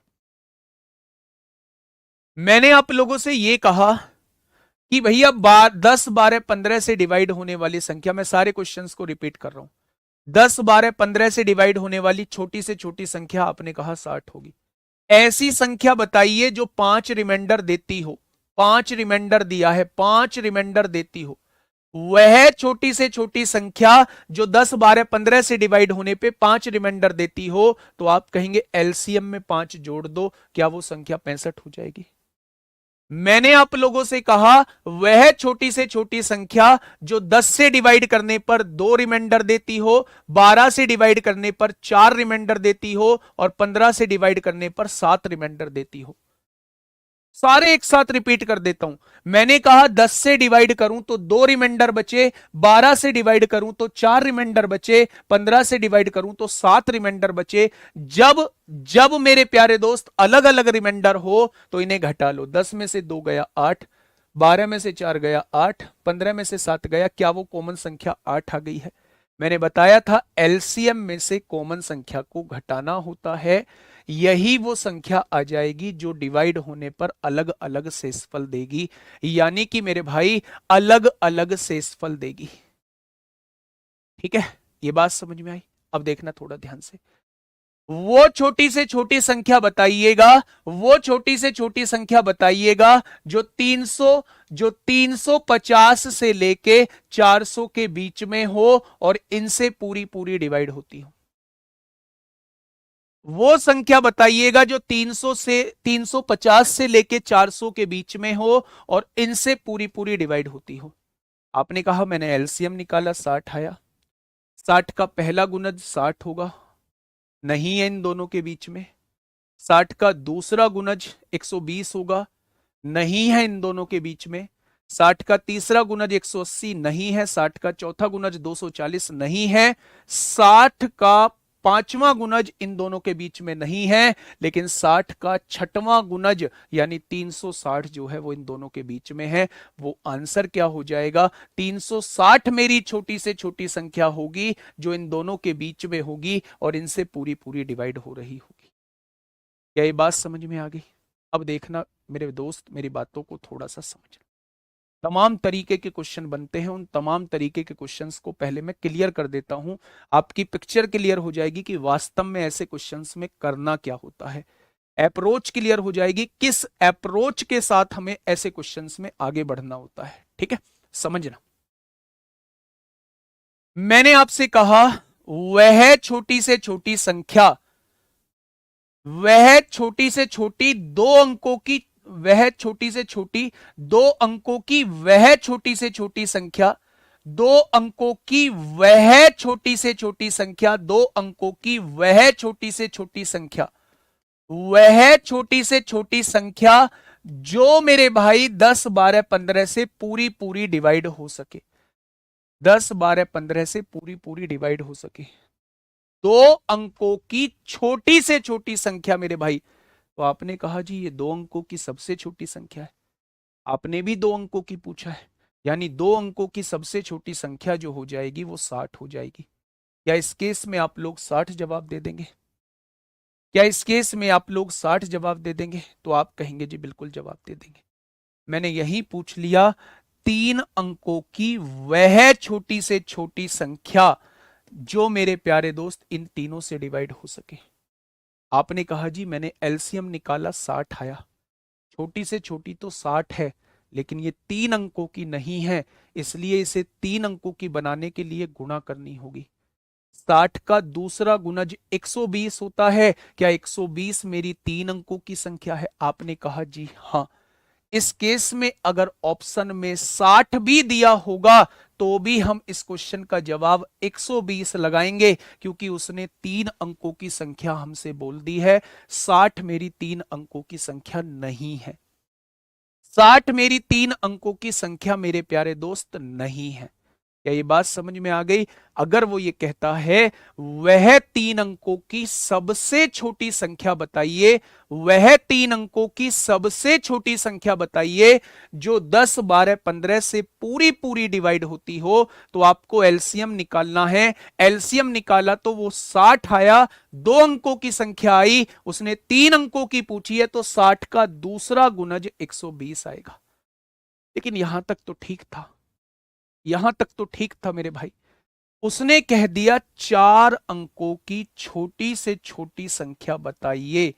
मैंने आप लोगों से यह कहा कि भैया 10, 12, 15 से डिवाइड होने वाली संख्या, मैं सारे क्वेश्चंस को रिपीट कर रहा हूं। 10, 12, 15 से डिवाइड होने वाली छोटी से छोटी संख्या आपने कहा 60 होगी। ऐसी संख्या बताइए जो 5 रिमाइंडर देती हो। 5 रिमाइंडर दिया है, 5 रिमाइंडर देती हो। वह छोटी से छोटी संख्या जो 10, 12, 15 से डिवाइड होने पे 5 रिमाइंडर देती हो, तो आप कहेंगे एलसीएम में 5 जोड़ दो, क्या वो संख्या 65 हो जाएगी? मैंने आप लोगों से कहा वह छोटी से छोटी संख्या जो 10 से डिवाइड करने पर 2 रिमाइंडर देती हो, 12 से डिवाइड करने पर 4 रिमाइंडर देती हो और 15 से डिवाइड करने पर 7 रिमाइंडर देती हो। सारे एक साथ रिपीट कर देता हूं। मैंने कहा 10 से डिवाइड करूं तो 2 रिमाइंडर बचे, 12 से डिवाइड करूं तो 4 रिमाइंडर बचे, 15 से डिवाइड करूं तो 7 रिमाइंडर बचे। जब जब मेरे प्यारे दोस्त अलग अलग रिमाइंडर हो तो इन्हें घटा लो। 10 में से 2 गया 8, 12 में से 4 गया 8, 15 में से 7 गया, क्या वो कॉमन संख्या 8 आ गई है? मैंने बताया था एलसीएम में से कॉमन संख्या को घटाना होता है। यही वो संख्या आ जाएगी जो डिवाइड होने पर अलग अलग शेषफल देगी, यानी कि मेरे भाई अलग अलग शेषफल देगी। ठीक है, ये बात समझ में आई? अब देखना थोड़ा ध्यान से। वो छोटी से छोटी संख्या बताइएगा, वो छोटी से छोटी संख्या बताइएगा जो 350 से लेके 400 के बीच में हो और इनसे पूरी पूरी डिवाइड होती हो। वो संख्या बताइएगा जो 350 से लेके 400 के बीच में हो और इनसे पूरी पूरी डिवाइड होती हो। आपने कहा मैंने एलसीएम निकाला, 60 आया। 60 का पहला गुणज 60 होगा, नहीं है इन दोनों के बीच में। 60 का दूसरा गुणज 120 होगा, नहीं है इन दोनों के बीच में। 60 का तीसरा गुणज 180 नहीं है, 60 का चौथा गुणज 240 नहीं है, 60 का पांचवा गुणज इन दोनों के बीच में नहीं है, लेकिन 60 का छठवां गुणज यानी 360 जो है वो इन दोनों के बीच में है। वो आंसर क्या हो जाएगा? 360 मेरी छोटी से छोटी संख्या होगी जो इन दोनों के बीच में होगी और इनसे पूरी पूरी डिवाइड हो रही होगी। क्या ये बात समझ में आ गई? अब देखना मेरे दोस्त, मेरी बातों को थोड़ा सा समझ। तमाम तरीके के क्वेश्चन बनते हैं, उन तमाम तरीके के क्वेश्चंस को पहले मैं क्लियर कर देता हूं। आपकी पिक्चर क्लियर हो जाएगी कि वास्तव में ऐसे क्वेश्चंस में करना क्या होता है। अप्रोच क्लियर हो जाएगी, किस अप्रोच के साथ हमें ऐसे क्वेश्चंस में आगे बढ़ना होता है। ठीक है, समझना। मैंने आपसे कहा वह छोटी से छोटी संख्या, वह छोटी से छोटी दो अंकों की, वह छोटी से छोटी दो अंकों की वह छोटी से छोटी संख्या, दो अंकों की वह छोटी से छोटी संख्या, दो अंकों की वह छोटी से छोटी संख्या, वह छोटी से छोटी संख्या जो मेरे भाई 10 12 15 से पूरी पूरी डिवाइड हो सके, 10 12 15 से पूरी पूरी डिवाइड हो सके, दो अंकों की छोटी से छोटी संख्या मेरे भाई। तो आपने कहा जी ये दो अंकों की सबसे छोटी संख्या है, आपने भी दो अंकों की पूछा है, यानी दो अंकों की सबसे छोटी संख्या जो हो जाएगी वो 60 हो जाएगी। क्या इस केस में आप लोग 60 जवाब दे देंगे? क्या इस केस में आप लोग 60 जवाब दे देंगे? तो आप कहेंगे जी बिल्कुल जवाब दे देंगे। मैंने यही पूछ लिया, तीन अंकों की वह छोटी से छोटी संख्या जो मेरे प्यारे दोस्त इन तीनों से डिवाइड हो सके। आपने कहा जी मैंने एलसीएम निकाला 60 आया, छोटी से छोटी तो 60 है लेकिन ये तीन अंकों की नहीं है, इसलिए इसे तीन अंकों की बनाने के लिए गुणा करनी होगी। 60 का दूसरा गुणज 120 होता है, क्या 120 मेरी तीन अंकों की संख्या है? आपने कहा जी हां। इस केस में अगर ऑप्शन में 60 भी दिया होगा तो भी हम इस क्वेश्चन का जवाब 120 लगाएंगे, क्योंकि उसने तीन अंकों की संख्या हमसे बोल दी है। 60 मेरी तीन अंकों की संख्या नहीं है, 60 मेरी तीन अंकों की संख्या मेरे प्यारे दोस्त नहीं है। क्या ये बात समझ में आ गई? अगर वो ये कहता है वह तीन अंकों की सबसे छोटी संख्या बताइए, वह तीन अंकों की सबसे छोटी संख्या बताइए जो 10 12 15 से पूरी पूरी डिवाइड होती हो, तो आपको एलसीएम निकालना है। एलसीएम निकाला तो वो 60 आया, दो अंकों की संख्या आई, उसने तीन अंकों की पूछी है तो 60 का दूसरा गुणज 120 आएगा। लेकिन यहां तक तो ठीक था, यहां तक तो ठीक था मेरे भाई। उसने कह दिया चार अंकों की छोटी से छोटी संख्या बताइए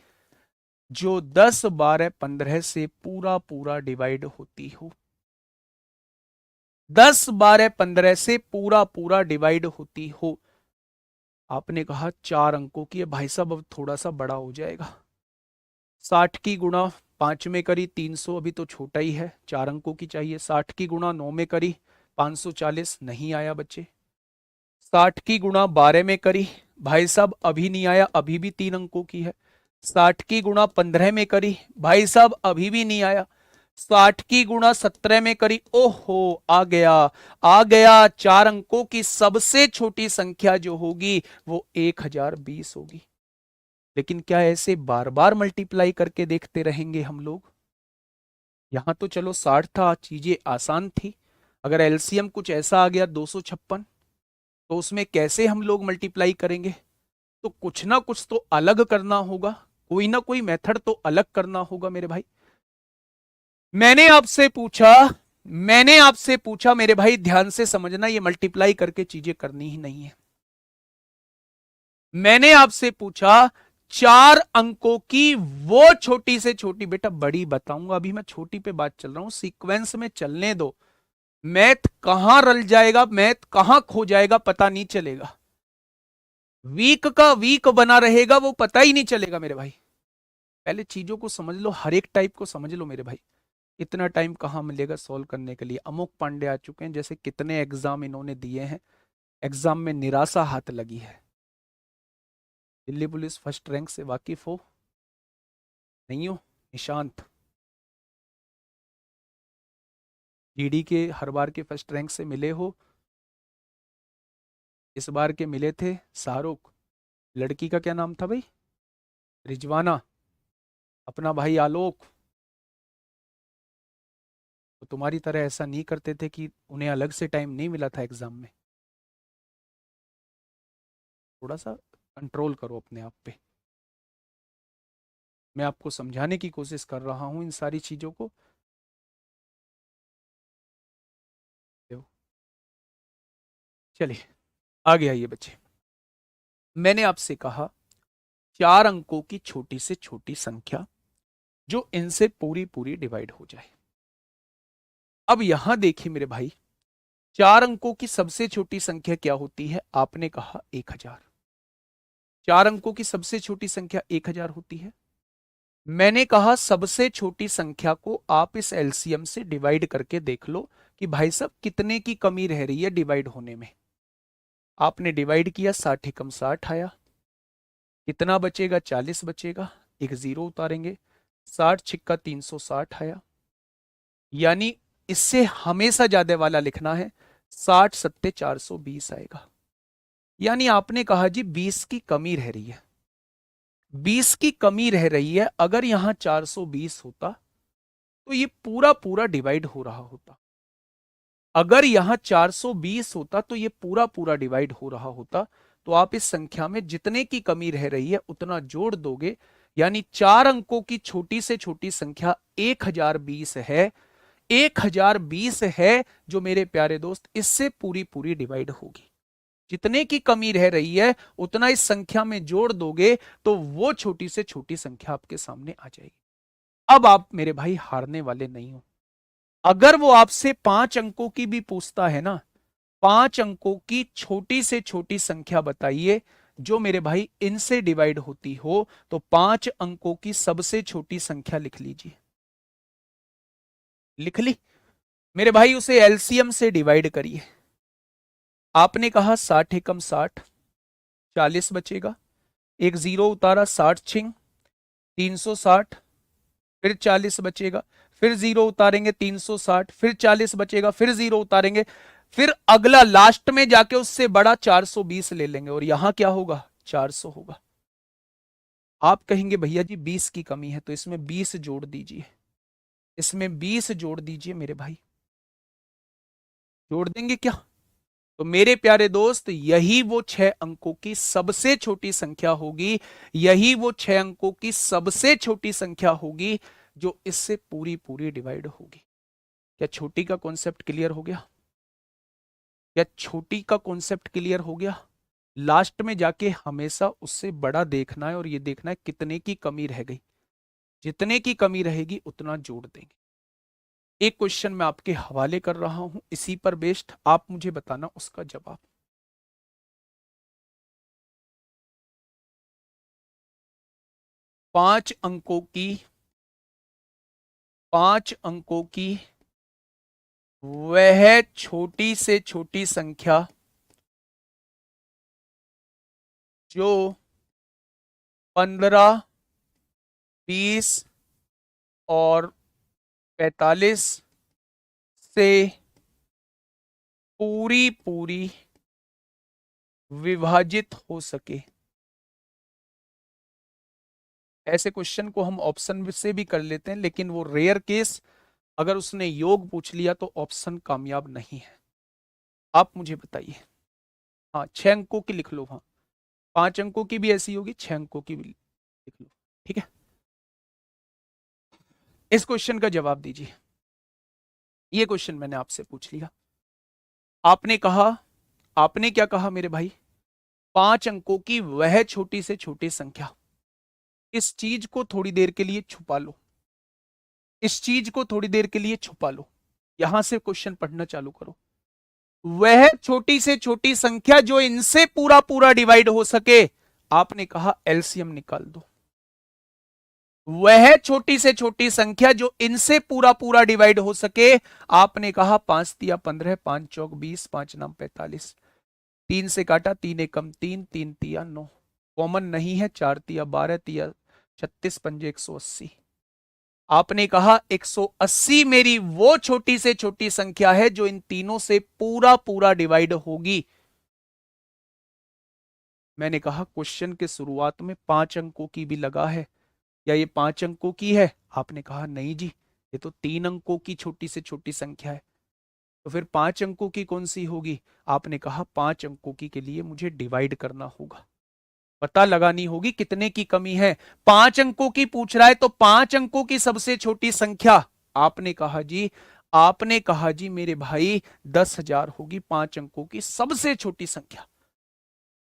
जो 10 12 15 से पूरा पूरा डिवाइड होती हो, 10 12 15 से पूरा पूरा डिवाइड होती हो। आपने कहा चार अंकों की है भाई साहब, अब थोड़ा सा बड़ा हो जाएगा। 60 की गुणा 5 में करी 300, अभी तो छोटा ही है, चार अंकों की चाहिए। 60 की गुणा 9 में करी 540, नहीं आया बच्चे। 60 की गुणा 12 में करी भाई साहब, अभी नहीं आया, अभी भी तीन अंकों की है। 60 की गुणा 15 में करी भाई साहब, अभी भी नहीं आया। 60 की गुणा 17 में करी, ओहो आ गया, आ गया। चार अंकों की सबसे छोटी संख्या जो होगी वो 1020 होगी। लेकिन क्या ऐसे बार बार मल्टीप्लाई करके देखते रहेंगे हम लोग? यहां तो चलो 60 था, चीजें आसान थी। अगर एलसीएम कुछ ऐसा आ गया 256, तो उसमें कैसे हम लोग मल्टीप्लाई करेंगे? तो कुछ ना कुछ तो अलग करना होगा, कोई ना कोई मेथड तो अलग करना होगा मेरे भाई। मैंने आपसे पूछा, मैंने आपसे पूछा मेरे भाई, ध्यान से समझना, ये मल्टीप्लाई करके चीजें करनी ही नहीं है। मैंने आपसे पूछा चार अंकों की वो छोटी से छोटी, बेटा बड़ी बताऊंगा, अभी मैं छोटी पे बात चल रहा हूं, सीक्वेंस में चलने दो। मैथ कहां रल जाएगा, मैथ कहां खो जाएगा पता नहीं चलेगा, वीक का वीक बना रहेगा वो पता ही नहीं चलेगा मेरे भाई। पहले चीजों को समझ लो, हर एक टाइप को समझ लो मेरे भाई। इतना टाइम कहां मिलेगा सॉल्व करने के लिए? अमोक पांडे आ चुके हैं, जैसे कितने एग्जाम इन्होंने दिए हैं, एग्जाम में निराशा हाथ लगी है। दिल्ली पुलिस फर्स्ट रैंक से वाकिफ हो? नहीं हो? निशांत जीडी के हर बार के फर्स्ट रैंक से मिले हो, इस बार के मिले थे शाहरुख, लड़की का क्या नाम था भाई, रिजवाना, अपना भाई आलोक। तो तुम्हारी तरह ऐसा नहीं करते थे कि उन्हें अलग से टाइम नहीं मिला था एग्जाम में। थोड़ा सा कंट्रोल करो अपने आप पे। मैं आपको समझाने की कोशिश कर रहा हूं इन सारी चीजों को। चलिए आगे आइए बच्चे। मैंने आपसे कहा 4 अंकों की छोटी से छोटी संख्या जो इनसे पूरी पूरी डिवाइड हो जाए। अब यहां देखिए मेरे भाई, 4 अंकों की सबसे छोटी संख्या क्या होती है? आपने कहा 1000। 4 अंकों की सबसे छोटी संख्या 1000 होती है। मैंने कहा सबसे छोटी संख्या को आप इस एलसीएम से डिवाइड करके देख लो कि भाई साहब कितने की कमी रह रही है डिवाइड होने में। आपने डिवाइड किया, 60 एकम 60 आया, कितना बचेगा? 40 बचेगा, एक जीरो उतारेंगे, 60 छिक्का 360 आया। यानी इससे हमेशा ज्यादा वाला लिखना है, 60 सत्ते 420 आएगा। यानी आपने कहा जी 20 की कमी रह रही है, 20 की कमी रह रही है। अगर यहां 420 होता तो ये पूरा पूरा डिवाइड हो रहा होता। अगर यहां 420 होता तो ये पूरा पूरा डिवाइड हो रहा होता। तो आप इस संख्या में जितने की कमी रह रही है उतना जोड़ दोगे। यानी 4 अंकों की छोटी से छोटी संख्या 1020 है। 1020 है जो मेरे प्यारे दोस्त इससे पूरी पूरी डिवाइड होगी। जितने की कमी रह रही है उतना इस संख्या में जोड़ दोगे तो वो छोटी से छोटी संख्या आपके सामने आ जाएगी। अब आप मेरे भाई हारने वाले नहीं हो। अगर वो आपसे 5 अंकों की भी पूछता है ना, 5 अंकों की छोटी से छोटी संख्या बताइए जो मेरे भाई इनसे डिवाइड होती हो, तो 5 अंकों की सबसे छोटी संख्या लिख लीजिए। लिख ली मेरे भाई, उसे एलसीएम से डिवाइड करिए। आपने कहा 60 एकम 60, 40 बचेगा, एक जीरो उतारा, 60 छिंग 360, फिर 40 बचेगा, फिर जीरो उतारेंगे 360, फिर 40 बचेगा, फिर जीरो उतारेंगे, फिर अगला लास्ट में जाके उससे बड़ा 420 ले लेंगे और यहां क्या होगा? 400 होगा। आप कहेंगे भैया जी 20 की कमी है तो इसमें 20 जोड़ दीजिए, इसमें 20 जोड़ दीजिए मेरे भाई। जोड़ देंगे क्या? तो मेरे प्यारे दोस्त यही वो 6 अंकों की सबसे छोटी संख्या होगी, यही वो 6 अंकों की सबसे छोटी संख्या होगी जो इससे पूरी पूरी डिवाइड होगी। क्या छोटी का कॉन्सेप्ट क्लियर हो गया? क्या छोटी का कॉन्सेप्ट क्लियर हो गया? लास्ट में जाके हमेशा उससे बड़ा देखना है और ये देखना है कितने की कमी रह गई। जितने की कमी रहेगी उतना जोड़ देंगे। एक क्वेश्चन मैं आपके हवाले कर रहा हूं, इसी पर बेस्ड आप मुझे बताना उसका जवाब। पांच अंकों की 5 अंकों की वह छोटी से छोटी संख्या जो 15, 20 और 45 से पूरी पूरी विभाजित हो सके। ऐसे क्वेश्चन को हम ऑप्शन से भी कर लेते हैं, लेकिन वो रेयर केस, अगर उसने योग पूछ लिया तो ऑप्शन कामयाब नहीं है। आप मुझे बताइए। हाँ 6 अंकों की लिख लो, हाँ 5 अंकों की भी ऐसी होगी, 6 अंकों की भी लिख लो। ठीक है, इस क्वेश्चन का जवाब दीजिए। ये क्वेश्चन मैंने आपसे पूछ लिया। आपने कहा, आपने क्या कहा मेरे भाई? 5 अंकों की वह छोटी से छोटी संख्या। इस चीज को थोड़ी देर के लिए छुपा लो, इस चीज को थोड़ी देर के लिए छुपा लो, यहां से क्वेश्चन पढ़ना चालू करो। वह छोटी से छोटी संख्या जो इनसे पूरा पूरा डिवाइड हो सके। आपने कहा एलसीएम निकाल दो। वह छोटी से छोटी संख्या जो इनसे पूरा पूरा डिवाइड हो सके। आपने कहा 5 तिया 15, 5 चौक 20, 5 नाम 45, 3 से काटा, 3 एकम 3, 3 तिया 9, कॉमन नहीं है, 4 तिया 12, तिया 36, पंजे 180। आपने कहा 180 मेरी वो छोटी से छोटी संख्या है जो इन तीनों से पूरा पूरा डिवाइड होगी। मैंने कहा क्वेश्चन के शुरुआत में 5 अंकों की भी लगा है, या ये 5 अंकों की है? आपने कहा नहीं जी, ये तो 3 अंकों की छोटी से छोटी संख्या है। तो फिर 5 अंकों की कौन सी होगी? आपने कहा 5 अंकों की के लिए मुझे डिवाइड करना होगा, पता लगानी होगी कितने की कमी है। 5 अंकों की पूछ रहा है तो 5 अंकों की सबसे छोटी संख्या, आपने कहा जी मेरे भाई 10,000 होगी 5 अंकों की सबसे छोटी संख्या।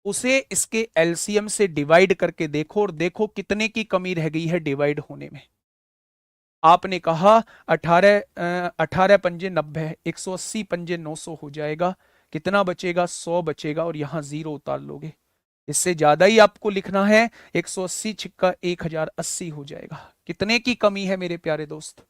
उसे इसके एलसीएम से डिवाइड करके देखो और देखो कितने की कमी रह गई है डिवाइड होने में। आपने कहा 18 पंजे 90, 180 पंजे 900 हो जाएगा। कितना बचेगा? 100 बचेगा और यहां 0 उतार लोगे। इससे ज्यादा ही आपको लिखना है, 180 छिक्का 1080 हो जाएगा। कितने की कमी है मेरे प्यारे दोस्त?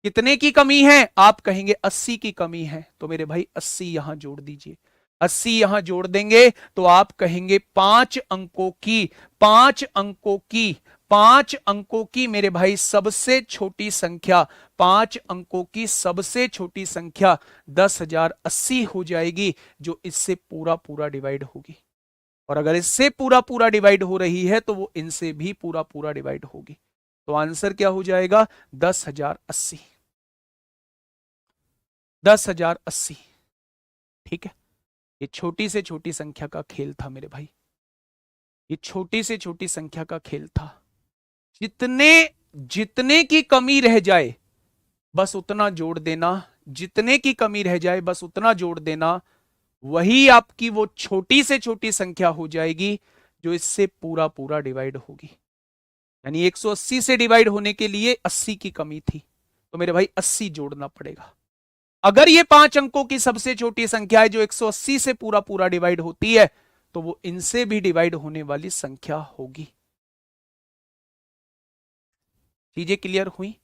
कितने की कमी है? आप कहेंगे 80 की कमी है, तो मेरे भाई 80 यहां जोड़ दीजिए। 80 यहां जोड़ देंगे तो आप कहेंगे 5 अंकों की, 5 अंकों की, 5 अंकों की मेरे भाई सबसे छोटी संख्या, 5 अंकों की सबसे छोटी संख्या 10,080 हो जाएगी, जो इससे पूरा पूरा डिवाइड होगी। और अगर इससे पूरा पूरा डिवाइड हो रही है तो वो इनसे भी पूरा पूरा डिवाइड होगी। तो आंसर क्या हो जाएगा? 10,080। 10,080। ठीक है, ये छोटी से छोटी संख्या का खेल था मेरे भाई, ये छोटी से छोटी संख्या का खेल था। जितने जितने की कमी रह जाए बस उतना जोड़ देना, जितने की कमी रह जाए बस उतना जोड़ देना, वही आपकी वो छोटी से छोटी संख्या हो जाएगी जो इससे पूरा पूरा डिवाइड होगी। यानी 180 से डिवाइड होने के लिए 80 की कमी थी, तो मेरे भाई 80 जोड़ना पड़ेगा। अगर ये 5 अंकों की सबसे छोटी संख्या है जो 180 से पूरा पूरा डिवाइड होती है, तो वो इनसे भी डिवाइड होने वाली संख्या होगी। चीजें क्लियर हुई?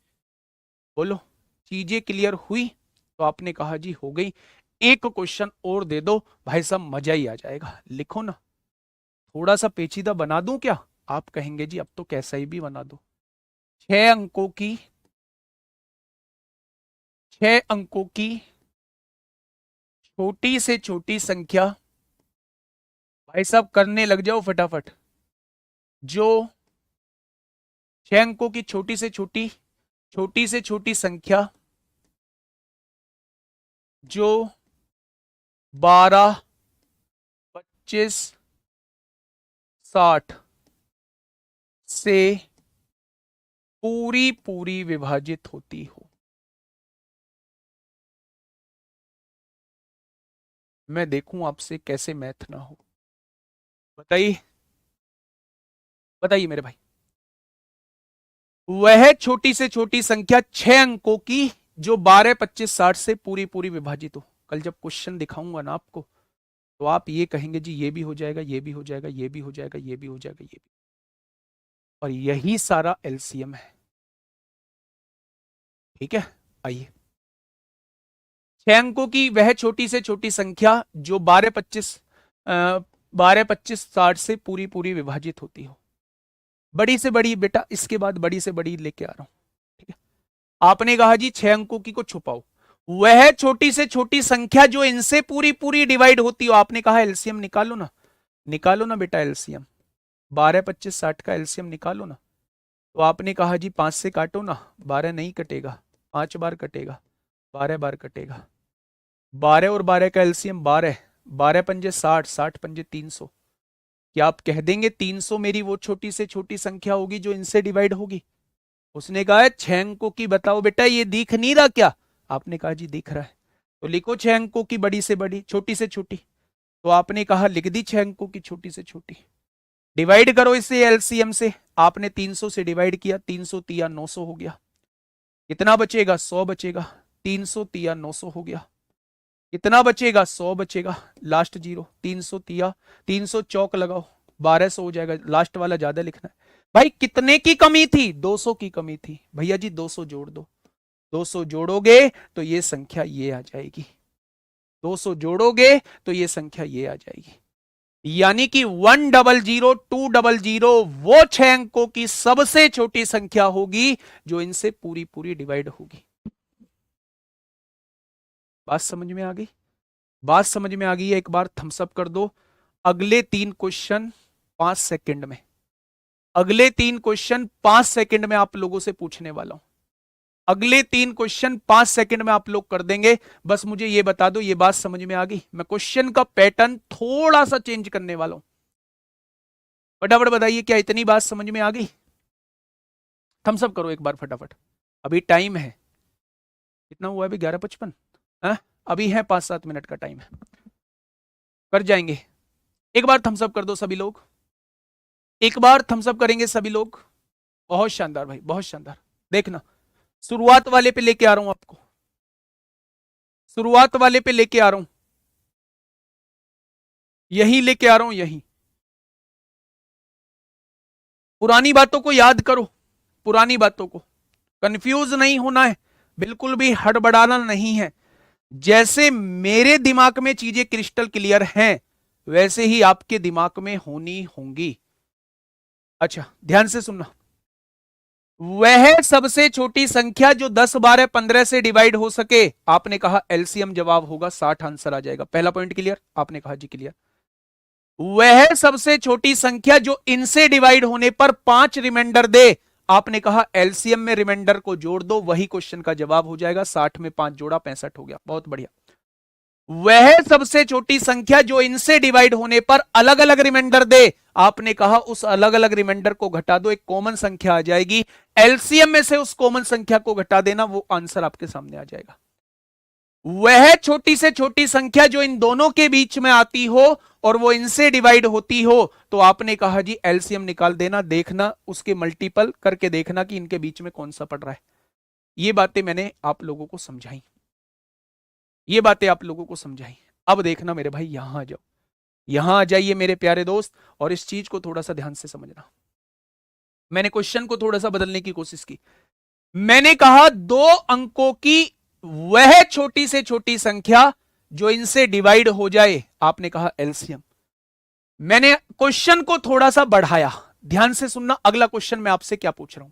बोलो, चीजें क्लियर हुई? तो आपने कहा जी हो गई। एक क्वेश्चन और दे दो भाई साहब, मजा ही आ जाएगा। लिखो ना, थोड़ा सा पेचीदा बना दूं क्या? आप कहेंगे जी अब तो कैसा ही भी बना दो। 6 अंकों की, 6 अंकों की छोटी से छोटी संख्या, भाई साहब करने लग जाओ फटाफट। जो 6 अंकों की छोटी से छोटी संख्या जो 12, 25, 60 से पूरी पूरी विभाजित होती हो। मैं देखूं आपसे कैसे मैथ ना हो। बताइए, बताइए मेरे भाई। वह छोटी से छोटी संख्या 6 अंकों की जो 12, 25, 60 से पूरी पूरी विभाजित हो। कल जब क्वेश्चन दिखाऊंगा ना आपको, तो आप ये कहेंगे जी ये भी हो जाएगा, ये भी हो जाएगा, ये भी हो जाएगा, ये भी हो जाएगा, ये भी। और यही सारा एलसीएम है। ठीक है, आइए। 6 अंकों की वह छोटी से छोटी संख्या जो 12, 25, 60 से पूरी पूरी विभाजित होती हो। बड़ी से बड़ी बेटा, इसके बाद बड़ी से बड़ी लेके आ रहा हूं। ठीक है, आपने कहा जी 6 अंकों की को छुपाओ। वह छोटी से छोटी संख्या जो इनसे पूरी पूरी डिवाइड होती हो। आपने कहा एलसीएम निकालो ना, निकालो ना बेटा एलसीएम। 12, 25, 60 का एलसीएम निकालो ना। तो आपने कहा जी 5 से काटो ना, 12 नहीं कटेगा, 5 बार कटेगा, 12 बार कटेगा। 12 और 12 का एलसीएम 12, 12 पंजे 60, 60 पंजे 300। क्या आप कह देंगे 300 मेरी वो छोटी से छोटी संख्या होगी जो इनसे डिवाइड होगी? उसने कहा है 6 अंकों की बताओ बेटा, ये दिख नहीं रहा क्या? आपने कहा जी दिख रहा है। तो लिखो 6 अंकों की बड़ी से बड़ी, छोटी से छोटी। तो आपने कहा लिख दी 6 अंकों की छोटी से छोटी। डिवाइड करो इसे एलसीएम से। आपने 300 से डिवाइड किया, 300 तिया 900 हो गया। कितना बचेगा? 100 बचेगा। 300 तिया 900 हो गया। कितना बचेगा? 100 बचेगा। Last zero. 300 तिया 300 चौक लगाओ, 1200 हो जाएगा। लास्ट वाला ज्यादा लिखना है भाई। कितने की कमी थी? 200 की कमी थी। भैया जी 200 जोड़ दो। 200 जोड़ोगे तो ये संख्या ये आ जाएगी। 200 जोड़ोगे तो ये संख्या ये आ जाएगी। यानी कि 100 200 वो 6 अंकों की सबसे छोटी संख्या होगी जो इनसे पूरी पूरी डिवाइड होगी। बात समझ में आ गई? बात समझ में आ गई है? एक बार थम्स अप कर दो। अगले 3 क्वेश्चन 5 सेकंड में, अगले 3 क्वेश्चन 5 सेकंड में आप लोगों से पूछने वाला हूं। अगले 3 क्वेश्चन 5 सेकंड में आप लोग कर देंगे। बस मुझे ये बता दो, ये बात समझ में आ गई? मैं क्वेश्चन का पैटर्न थोड़ा सा चेंज करने वाला हूं। फटाफट बताइए, क्या इतनी बात समझ में आ गई? थम्स अप करो एक बार फटाफट। अभी टाइम है, कितना हुआ? अभी 11:55। अभी है 5-7 मिनट का टाइम है, कर जाएंगे। एक बार थम्स अप कर दो सभी लोग, एक बार थम्स अप करेंगे सभी लोग। बहुत शानदार भाई, बहुत शानदार। देखना, शुरुआत वाले पे लेके आ रहा हूं आपको, शुरुआत वाले पे लेके आ रहा हूं, यही लेके आ रहा हूं, यही। पुरानी बातों को याद करो, पुरानी बातों को, कंफ्यूज नहीं होना है, बिल्कुल भी हड़बड़ाना नहीं है। जैसे मेरे दिमाग में चीजें क्रिस्टल क्लियर हैं, वैसे ही आपके दिमाग में होनी होंगी। अच्छा, ध्यान से सुनना। वह सबसे छोटी संख्या जो 10 12 15 से डिवाइड हो सके, आपने कहा एलसीएम जवाब होगा 60, आंसर आ जाएगा। पहला पॉइंट क्लियर? आपने कहा जी क्लियर। वह सबसे छोटी संख्या जो इनसे डिवाइड होने पर 5 रिमाइंडर दे, आपने कहा एलसीएम में रिमाइंडर को जोड़ दो, वही क्वेश्चन का जवाब हो जाएगा। 60 में 5 जोड़ा 65 हो गया। बहुत बढ़िया। वह सबसे छोटी संख्या जो इनसे डिवाइड होने पर अलग अलग रिमाइंडर दे, आपने कहा उस अलग अलग रिमाइंडर को घटा दो, एक कॉमन संख्या आ जाएगी। एलसीएम में से उस कॉमन संख्या को घटा देना, वो आंसर आपके सामने आ जाएगा। वह छोटी से छोटी संख्या जो इन दोनों के बीच में आती हो और वो इनसे डिवाइड होती हो, तो आपने कहा जी एलसीएम निकाल देना, देखना उसके मल्टीपल करके देखना कि इनके बीच में कौन सा पड़ रहा है। ये बातें मैंने आप लोगों को समझाई, ये बातें आप लोगों को समझाई। अब देखना मेरे भाई, यहां आ जाओ, यहां आ जाइए मेरे प्यारे दोस्त, और इस चीज को थोड़ा सा ध्यान से समझना। मैंने क्वेश्चन को थोड़ा सा बदलने की कोशिश की। मैंने कहा 2 अंकों की वह छोटी से छोटी संख्या जो इनसे डिवाइड हो जाए, आपने कहा एलसीएम। मैंने क्वेश्चन को थोड़ा सा बढ़ाया, ध्यान से सुनना। अगला क्वेश्चन मैं आपसे क्या पूछ रहा हूं?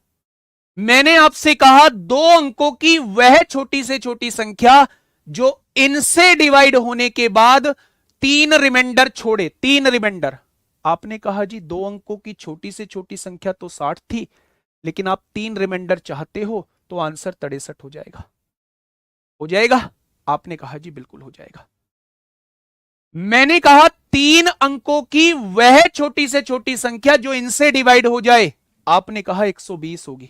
मैंने आपसे कहा 2 अंकों की वह छोटी से छोटी संख्या जो इनसे डिवाइड होने के बाद 3 रिमाइंडर छोड़े, 3 रिमाइंडर। आपने कहा जी 2 अंकों की छोटी से छोटी संख्या तो 60 थी, लेकिन आप 3 रिमाइंडर चाहते हो, तो आंसर 63 हो जाएगा। हो जाएगा? आपने कहा जी बिल्कुल हो जाएगा। मैंने कहा 3 अंकों की वह छोटी से छोटी संख्या जो इनसे डिवाइड हो जाए, आपने कहा 120 होगी।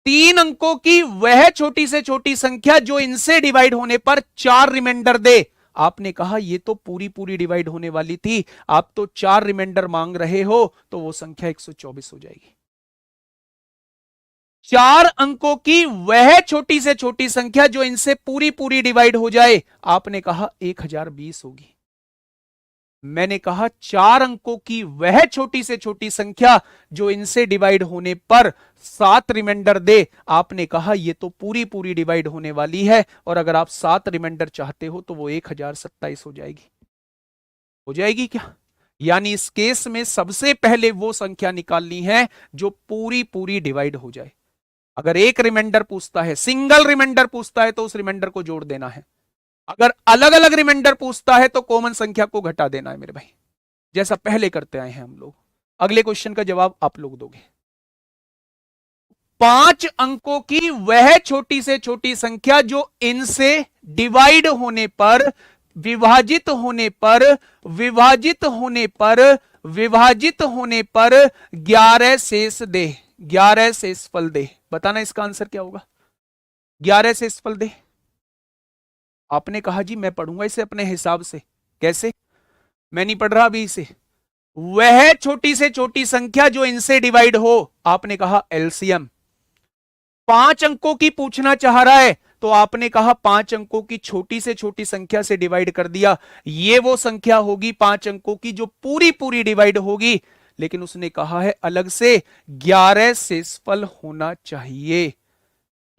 3 अंकों की वह छोटी से छोटी संख्या जो इनसे डिवाइड होने पर 4 रिमाइंडर दे, आपने कहा ये तो पूरी पूरी डिवाइड होने वाली थी, आप तो 4 रिमाइंडर मांग रहे हो, तो वो संख्या 124 हो जाएगी। 4 अंकों की वह छोटी से छोटी संख्या जो इनसे पूरी पूरी डिवाइड हो जाए, आपने कहा 1020 होगी। मैंने कहा 4 अंकों की वह छोटी से छोटी संख्या जो इनसे डिवाइड होने पर 7 रिमाइंडर दे, आपने कहा ये तो पूरी पूरी डिवाइड होने वाली है, और अगर आप 7 रिमाइंडर चाहते हो तो वो 1027 हो जाएगी। हो जाएगी क्या? यानी इस केस में सबसे पहले वो संख्या निकालनी है जो पूरी पूरी डिवाइड हो जाए। अगर एक रिमाइंडर पूछता है, सिंगल रिमाइंडर पूछता है, तो उस रिमाइंडर को जोड़ देना है। अगर अलग अलग रिमाइंडर पूछता है तो कॉमन संख्या को घटा देना है मेरे भाई, जैसा पहले करते आए हैं हम लोग। अगले क्वेश्चन का जवाब आप लोग दोगे। 5 अंकों की वह छोटी से छोटी संख्या जो इनसे डिवाइड होने पर, विभाजित होने पर, विभाजित होने पर, विभाजित होने पर 11 शेष दे, 11 शेषफल दे। बताना इसका आंसर क्या होगा? 11 शेषफल दे। आपने कहा जी मैं पढ़ूंगा इसे अपने हिसाब से। कैसे? मैं नहीं पढ़ रहा अभी इसे। वह छोटी से छोटी संख्या जो इनसे डिवाइड हो, आपने कहा एलसीएम। 5 अंकों की पूछना चाह रहा है, तो आपने कहा 5 अंकों की छोटी से छोटी संख्या से डिवाइड कर दिया। ये वो संख्या होगी 5 अंकों की जो पूरी पूरी डिवाइड होगी, लेकिन उसने कहा है अलग से 11 शेषफल होना चाहिए।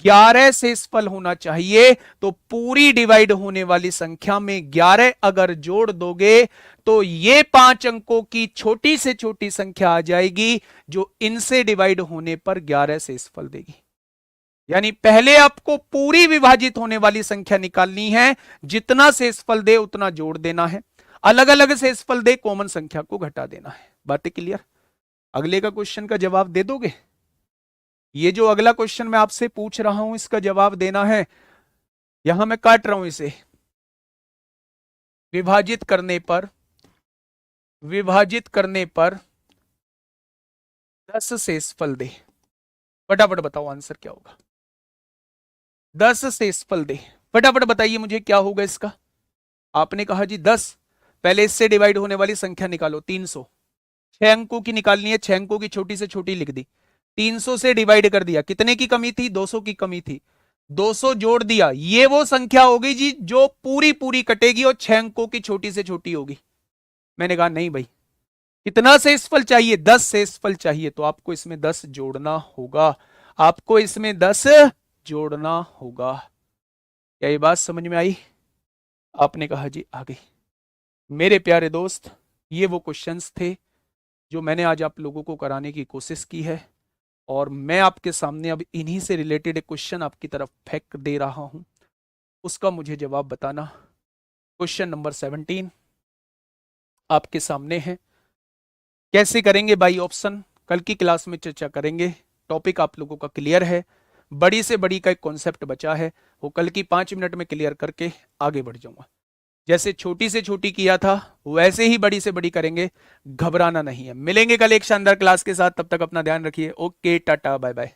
11 शेषफल होना चाहिए, तो पूरी डिवाइड होने वाली संख्या में 11 अगर जोड़ दोगे तो ये 5 अंकों की छोटी से छोटी संख्या आ जाएगी जो इनसे डिवाइड होने पर 11 शेषफल देगी। यानी पहले आपको पूरी विभाजित होने वाली संख्या निकालनी है, जितना शेषफल दे उतना जोड़ देना है, अलग अलग शेषफल दे कॉमन संख्या को घटा देना है। बातें क्लियर? अगले का क्वेश्चन का जवाब दे दोगे? ये जो अगला क्वेश्चन मैं आपसे पूछ रहा हूं इसका जवाब देना है। यहां मैं काट रहा हूं इसे। विभाजित करने पर 10 शेषफल दे। फटाफट बताओ आंसर क्या होगा। 10 शेषफल दे, फटाफट बताइए मुझे क्या होगा इसका। आपने कहा जी 10, पहले इससे डिवाइड होने वाली संख्या निकालो 300। 6 अंकों की निकालनी है, 6 अंकों की छोटी से छोटी लिख दी। 300 से डिवाइड कर दिया, कितने की कमी थी? 200 की कमी थी। 200 जोड़ दिया, ये वो संख्या होगी जी जो पूरी पूरी कटेगी और 6 अंकों की छोटी से छोटी होगी। मैंने कहा नहीं भाई, कितना शेषफल चाहिए? 10 शेषफल चाहिए, तो आपको इसमें 10 जोड़ना होगा। आपको इसमें 10 जोड़ना होगा। क्या ये बात समझ में आई? आपने कहा जी आ गई। मेरे प्यारे दोस्त, ये वो क्वेश्चंस थे जो मैंने आज आप लोगों को कराने की कोशिश की है, और मैं आपके सामने अब इन्हीं से रिलेटेड एक क्वेश्चन आपकी तरफ फेंक दे रहा हूं, उसका मुझे जवाब बताना। क्वेश्चन नंबर 17 आपके सामने है। कैसे करेंगे बाई ऑप्शन, कल की क्लास में चर्चा करेंगे। टॉपिक आप लोगों का क्लियर है। बड़ी से बड़ी का एक कॉन्सेप्ट बचा है, वो कल की 5 मिनट में क्लियर करके आगे बढ़ जाऊंगा। जैसे छोटी से छोटी किया था वैसे ही बड़ी से बड़ी करेंगे, घबराना नहीं है। मिलेंगे कल एक शानदार क्लास के साथ, तब तक अपना ध्यान रखिए। Okay, tata, bye bye.